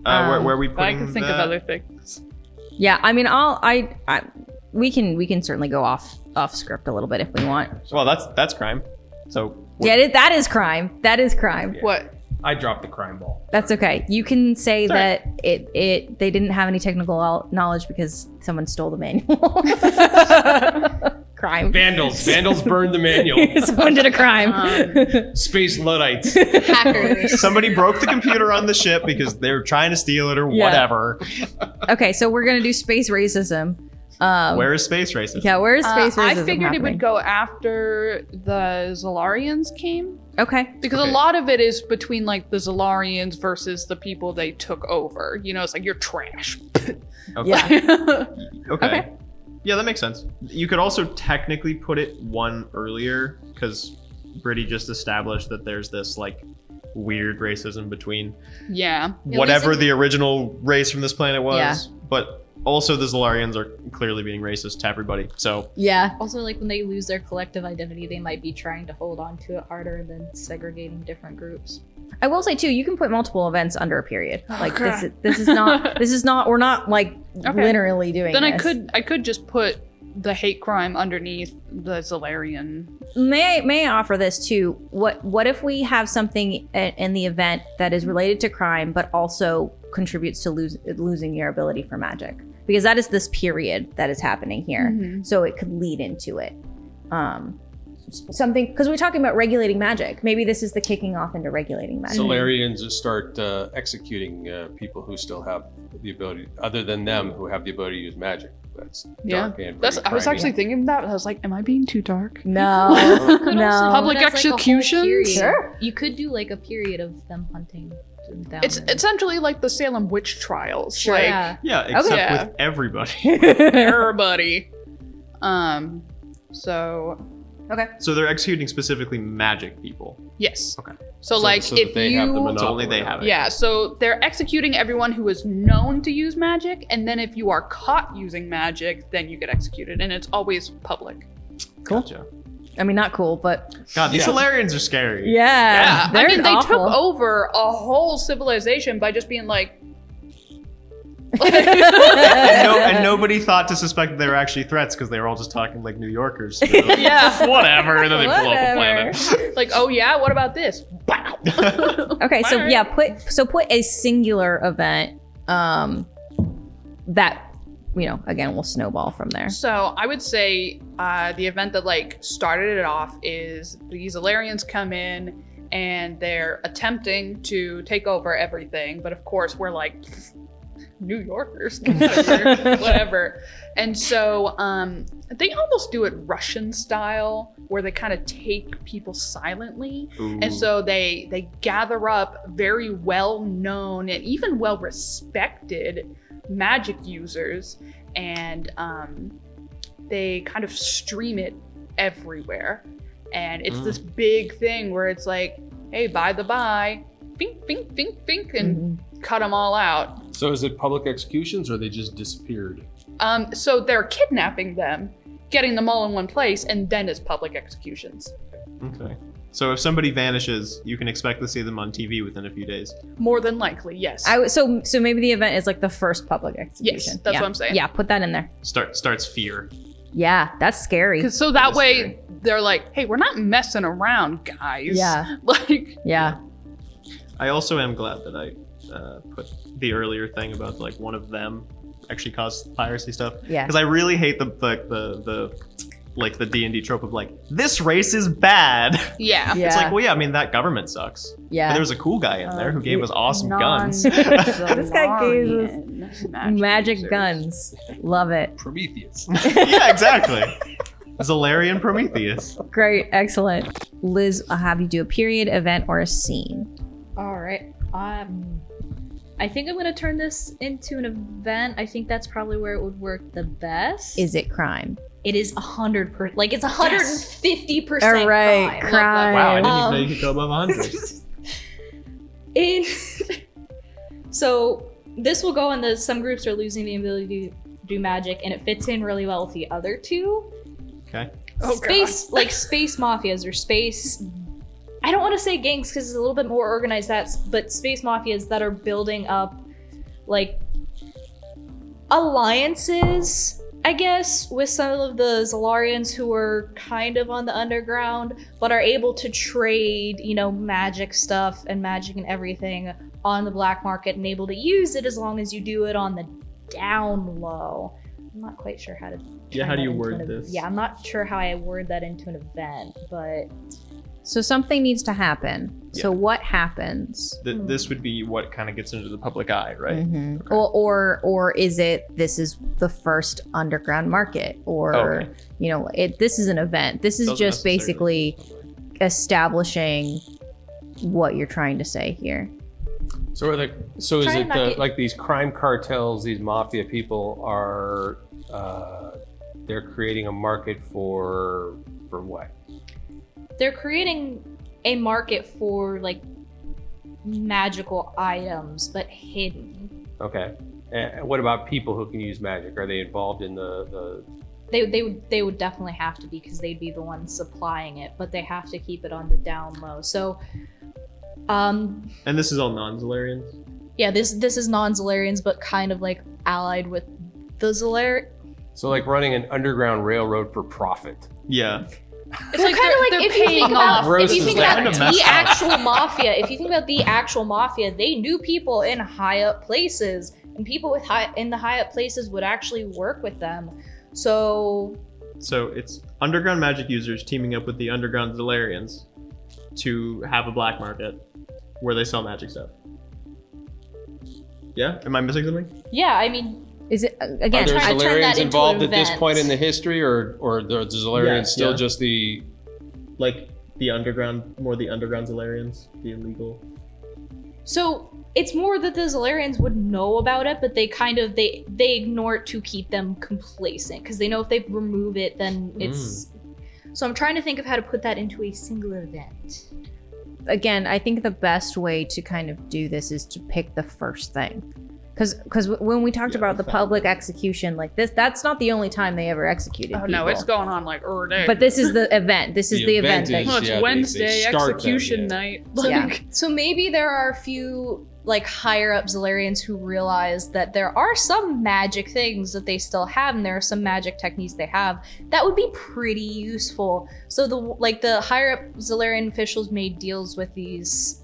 Where are we But I putting can think that? of other things. Yeah. I mean, we can certainly go off script a little bit if we want. Well, that's crime. So Yeah, that is crime. That is crime. What? I dropped the crime ball. That's okay. You can say It's all right. that they didn't have any technical knowledge because someone stole the manual. Crime. Vandals burned the manual. Someone did a crime. Space Luddites. Hackers. somebody broke the computer on the ship because they're trying to steal it or Yeah. whatever. Okay, so we're gonna do space racism. Where is space racism? Yeah, where is space racism I figured it happening? would go after the Zolarians came. Okay. Because Okay. a lot of it is between like the Zolarians versus the people they took over. You know, it's like you're trash. Okay. Yeah. Okay. Yeah, that makes sense. You could also technically put it one earlier because Brittany just established that there's this like weird racism between Yeah. whatever the original race from this planet was, Yeah. but also the Zolarians are clearly being racist to everybody. So Yeah. Also, like when they lose their collective identity, they might be trying to hold on to it harder than segregating different groups. I will say too, you can put multiple events under a period. Like Okay. this is not we're not like Okay. literally doing Then this. I could just put the hate crime underneath the Zolarian. May I offer this too? What if we have something in the event that is related to crime but also contributes to losing your ability for magic? Because that is this period that is happening here. Mhm. So it could lead into it. Something, because we're talking about regulating magic. Maybe this is the kicking off into regulating magic. Solarians start executing people who still have the ability, other than them, who have the ability to use magic. That's Yeah. dark and That's. pretty I was grimy. actually thinking that. I was like, am I being too dark? No, no. Public But as, like, a whole executions? period. Sure. You could do like a period of them hunting them down. It's and- essentially like the Salem witch trials. Sure. Like yeah. yeah, except Yeah. with everybody. everybody. So Okay. So they're executing specifically magic people. yes. Okay. So like so that if they have the you. monopoly. So only they have it. Yeah, so they're executing everyone who is known to use magic, and then if you are caught using magic, then you get executed, and it's always public. Cool. Gotcha. I mean, not cool, but God, these Yeah. Solarians are scary. yeah. I mean, they awful. took over a whole civilization by just being like, And nobody thought to suspect that they were actually threats because they were all just talking like New Yorkers. So, yeah, whatever. And then they blow up a planet. like, oh yeah, what about this? Wow. Okay, so Alright. yeah, put a singular event that again will snowball from there. So I would say the event that like started it off is these Alarians come in and they're attempting to take over everything, but of course we're like New Yorkers, whatever. And so they almost do it Russian style, where they kind of take people silently. And so they gather up very well known and even well respected magic users, and they kind of stream it everywhere. And it's this big thing where it's like, hey, by the by, bink, bink, bink, bink, and cut them all out. So is it public executions or they just disappeared? So they're kidnapping them, getting them all in one place, and then it's public executions. Okay. So if somebody vanishes, you can expect to see them on TV within a few days. More than likely, yes. So maybe the event is like the first public execution. Yes, that's Yeah. what I'm saying. Yeah, put that in there. Starts fear. Yeah, that's scary. So that That's way scary. they're like, hey, we're not messing around, guys. Yeah. Like, Yeah. I also am glad that I put the earlier thing about like one of them actually caused piracy stuff. Yeah. Because I really hate the like the D&D trope of like, this race is bad. Yeah. Yeah. It's like, well, yeah, I mean, that government sucks. Yeah. But there was a cool guy in there who gave us awesome guns. This guy gave us magic guns. Love it. Prometheus. Yeah, exactly. Zalarian Prometheus. Great. Excellent. Liz, I'll have you do a period, event, or a scene. All right. I think I'm gonna turn this into an event. I think that's probably where it would work the best. Is it crime? It is 100%. Like it's 150% All right, crime. crime. Wow, I didn't even know you could go above 100. So this will go in the some groups are losing the ability to do magic, and it fits in really well with the other two. Okay. Oh, Space like space mafias or space. I don't want to say gangs because it's a little bit more organized. But space mafias that are building up like alliances, I guess, with some of the Zalarians who are kind of on the underground, but are able to trade, magic stuff and magic and everything on the black market and able to use it as long as you do it on the down low. I'm not quite sure how to. Yeah, how do you word this? Yeah, I'm not sure how I word that into an event, but. So something needs to happen. So what happens? This would be what kind of gets into the public eye, right? Mm-hmm. Or is it this is the first underground market, or this is an event. This is just basically establishing what you're trying to say here. So is it like these crime cartels, these mafia people are they're creating a market for what? They're creating a market for like magical items, but hidden. Okay. And what about people who can use magic? Are they involved in the? They would definitely have to be because they'd be the ones supplying it, but they have to keep it on the down low. So, And this is all non-Zalarians? Yeah, this is non-Zalarians, but kind of like allied with the Zalarians. So like running an underground railroad for profit. Yeah. It's like they're if you think about the actual mafia, they knew people in high up places, and people in the high up places would actually work with them. So it's underground magic users teaming up with the underground Zalarians to have a black market where they sell magic stuff. Yeah? Am I missing something? Yeah, I mean, is it again? Are there Zalarians involved at this point in the history, or the Zalarians still just the underground Zalarians, the illegal? So it's more that the Zalarians would know about it, but they ignore it to keep them complacent because they know if they remove it, then it's. So I'm trying to think of how to put that into a single event. Again, I think the best way to kind of do this is to pick the first thing. Because when we talked about the public execution like this, that's not the only time they ever executed people. no, it's going on like every day. But this is the event. This is the event. It's Wednesday execution night. So maybe there are a few like higher up Zalarians who realize that there are some magic things that they still have, and there are some magic techniques they have that would be pretty useful. So the higher up Zalarian officials made deals with these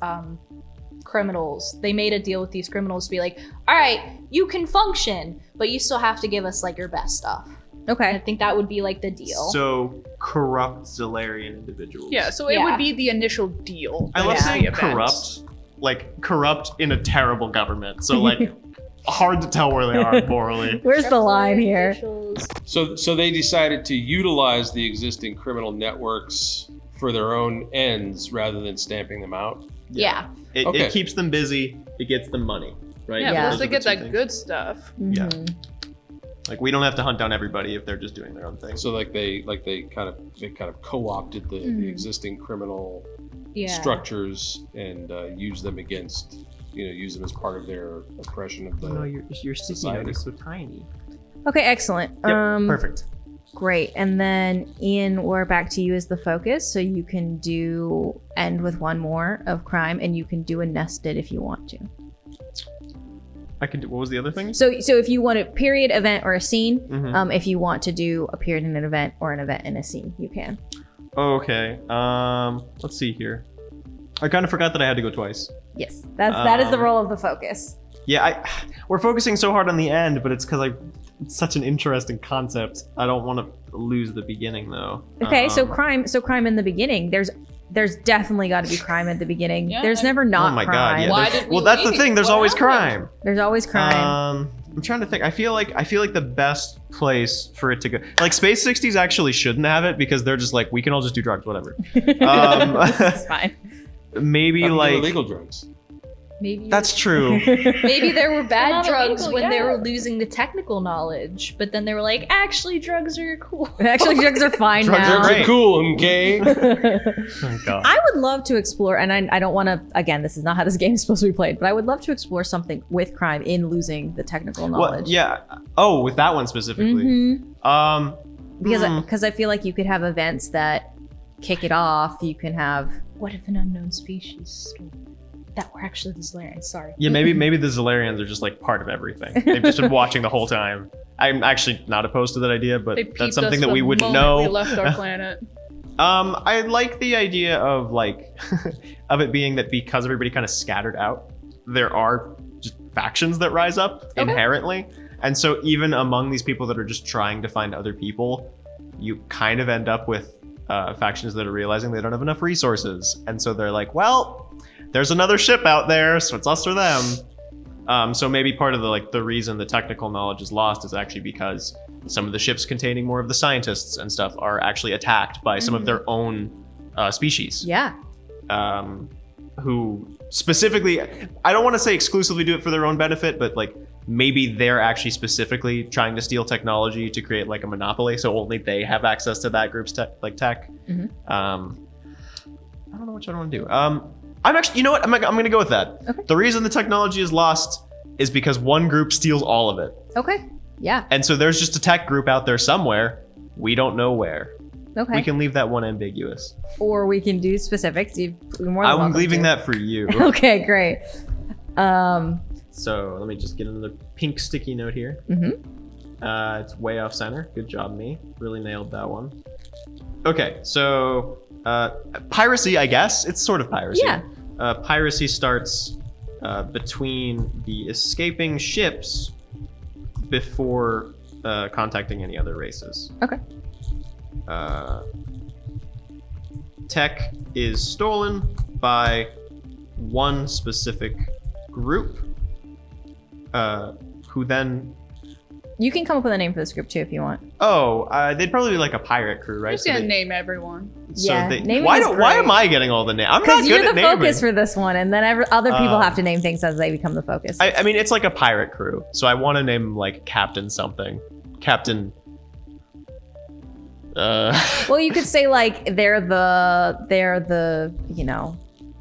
criminals. They made a deal with these criminals to be like, all right, you can function, but you still have to give us like your best stuff. Okay. And I think that would be like the deal. So corrupt Zalarian individuals. Yeah, so it would be the initial deal. I love saying corrupt, like corrupt in a terrible government. So like hard to tell where they are morally. Where's the line here? So they decided to utilize the existing criminal networks for their own ends rather than stamping them out. Yeah. It keeps them busy. It gets them money, right? Yeah, plus they get that good stuff. Yeah. Like we don't have to hunt down everybody if they're just doing their own thing. So they kind of co-opted the existing criminal structures and use them against, use them as part of their oppression of the. No, your sticky note is so tiny. Okay, excellent. Yep, perfect. Great. And then Ian, we're back to you as the focus. So you can end with one more of crime, and you can do a nested if you want to. I can do. What was the other thing? So if you want a period, event, or a scene, if you want to do a period in an event or an event in a scene, you can. Okay. Let's see here. I kind of forgot that I had to go twice. Yes, that is the role of the focus. Yeah, we're focusing so hard on the end, but it's because It's such an interesting concept. I don't want to lose the beginning though. Okay, so crime in the beginning. There's definitely got to be crime at the beginning. Yeah. There's never not oh my crime. god, yeah. Why did we Well, that's the leave? thing. There's What always happened? crime. There's always crime. I'm trying to think. I feel like the best place for it to go, like Space 60s, actually shouldn't have it because they're just like, we can all just do drugs, whatever. It's fine. Maybe like illegal drugs. Maybe that's true. maybe there were bad Not drugs illegal, when they yeah. were losing the technical knowledge, but then they were like, actually, drugs are cool. Actually, drugs are fine Drugs now. are Drugs great. are cool, okay? Oh, God. I would love to explore, and I don't want to, again, this is not how this game is supposed to be played, but I would love to explore something with crime in losing the technical knowledge. Well, yeah. Oh, with that one specifically. Mhm. Because Because I feel like you could have events that kick it off. You can have. What if an unknown species stole that were actually the Zolarians? Sorry. yeah, maybe the Zolarians are just like part of everything. They've just been watching the whole time. I'm actually not opposed to that idea, but They peeped that's something us that the we wouldn't moment know. We left our planet. I like the idea of like of it being that because everybody kind of scattered out, there are just factions that rise up inherently. And so even among these people that are just trying to find other people, you kind of end up with factions that are realizing they don't have enough resources. And so they're like, well, there's another ship out there, so it's us or them. So maybe part of the reason the technical knowledge is lost is actually because some of the ships containing more of the scientists and stuff are actually attacked by some of their own species. Yeah. Who specifically, I don't want to say exclusively do it for their own benefit, but like maybe they're actually specifically trying to steal technology to create like a monopoly, so only they have access to that group's tech. Mhm. I don't know what I want to do. I'm actually, you know what? I'm going to go with that. Okay. The reason the technology is lost is because one group steals all of it. Okay. Yeah. And so there's just a tech group out there somewhere. We don't know where. Okay. We can leave that one ambiguous. Or we can do specifics. You're more than I'm welcome leaving to. that for you. Okay, great. So let me just get another pink sticky note here. It's way off center. Good job, me. Really nailed that one. Okay, so piracy, I guess. It's sort of piracy. Yeah. Piracy starts between the escaping ships before contacting any other races. Okay. Tech is stolen by one specific group, who then... You can come up with a name for this group too if you want. They'd probably be like a pirate crew, right? I'm just So gonna they- name everyone. Yeah, naming why is why great. am I getting all the names? I'm not Because good you're at the naming. focus for this one, and then other people Um, have to name things as they become the focus. I mean, it's like a pirate crew, so I want to name like Captain something. Captain. Well, you could say like they're the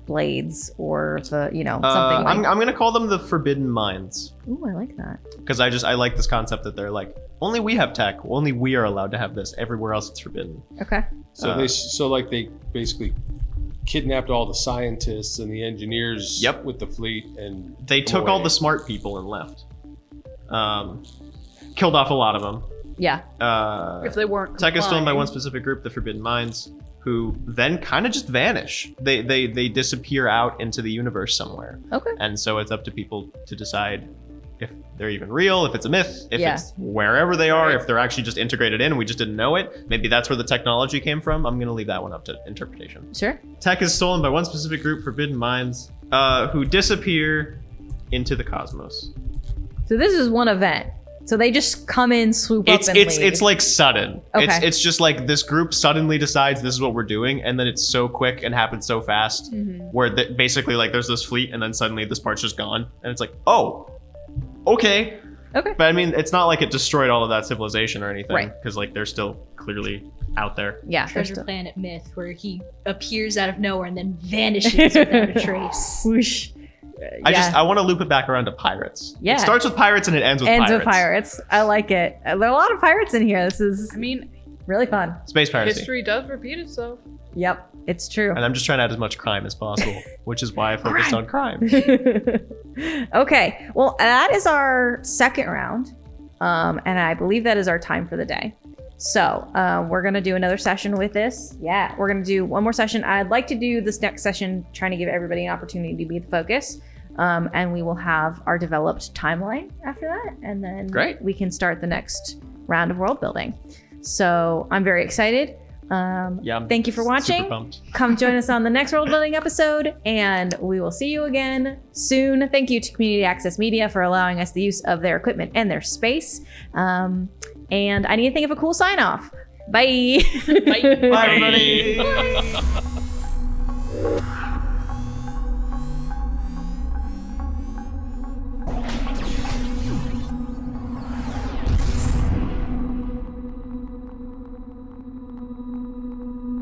blades or the something like. I'm gonna call them the Forbidden Minds Ooh, I like that. because I like this concept that they're like only we have tech, only we are allowed to have this. Everywhere else it's forbidden. Okay. So they basically kidnapped all the scientists and the engineers Yep. with the fleet, and They took all away. the smart people and left. Killed off a lot of them. Yeah. If they weren't Tech is stolen by complying. one specific group, the Forbidden Minds, who then kind of just vanish. They disappear out into the universe somewhere. Okay. And so it's up to people to decide if they're even real, if it's a myth, if Yeah. it's wherever they are, if they're actually just integrated in and we just didn't know it. Maybe that's where the technology came from. I'm going to leave that one up to interpretation. Sure. Tech is stolen by one specific group, Forbidden Minds, who disappear into the cosmos. So this is one event. So they just come in, swoop up, and leave. It's like sudden. Okay. It's just like this group suddenly decides this is what we're doing, and then it's so quick and happens so fast, where basically like there's this fleet, and then suddenly this part's just gone, and it's like, oh, okay. Okay. But I mean, it's not like it destroyed all of that civilization or anything, Right. because like they're still clearly out there. Yeah. they're Treasure still- Planet myth where he appears out of nowhere and then vanishes without a trace. Whoosh. I want to loop it back around to pirates. Yeah. It starts with pirates and it ends with Ends pirates. with pirates. I like it. There are a lot of pirates in here. This is I mean, really fun. Space piracy. history does repeat itself. Yep. It's true. And I'm just trying to add as much crime as possible, which is why I focused on crime. Okay. Well, that is our second round. And I believe that is our time for the day. So we're going to do another session with this. Yeah, we're going to do one more session. I'd like to do this next session trying to give everybody an opportunity to be the focus. and we will have our developed timeline after that, and then Great. we can start the next round of world building. So I'm very excited. Yeah. Thank you for watching. Super pumped. Come join us on the next world building episode, and we will see you again soon. Thank you to Community Access Media for allowing us the use of their equipment and their space. And I need to think of a cool sign off. Bye. Bye. Bye, everybody.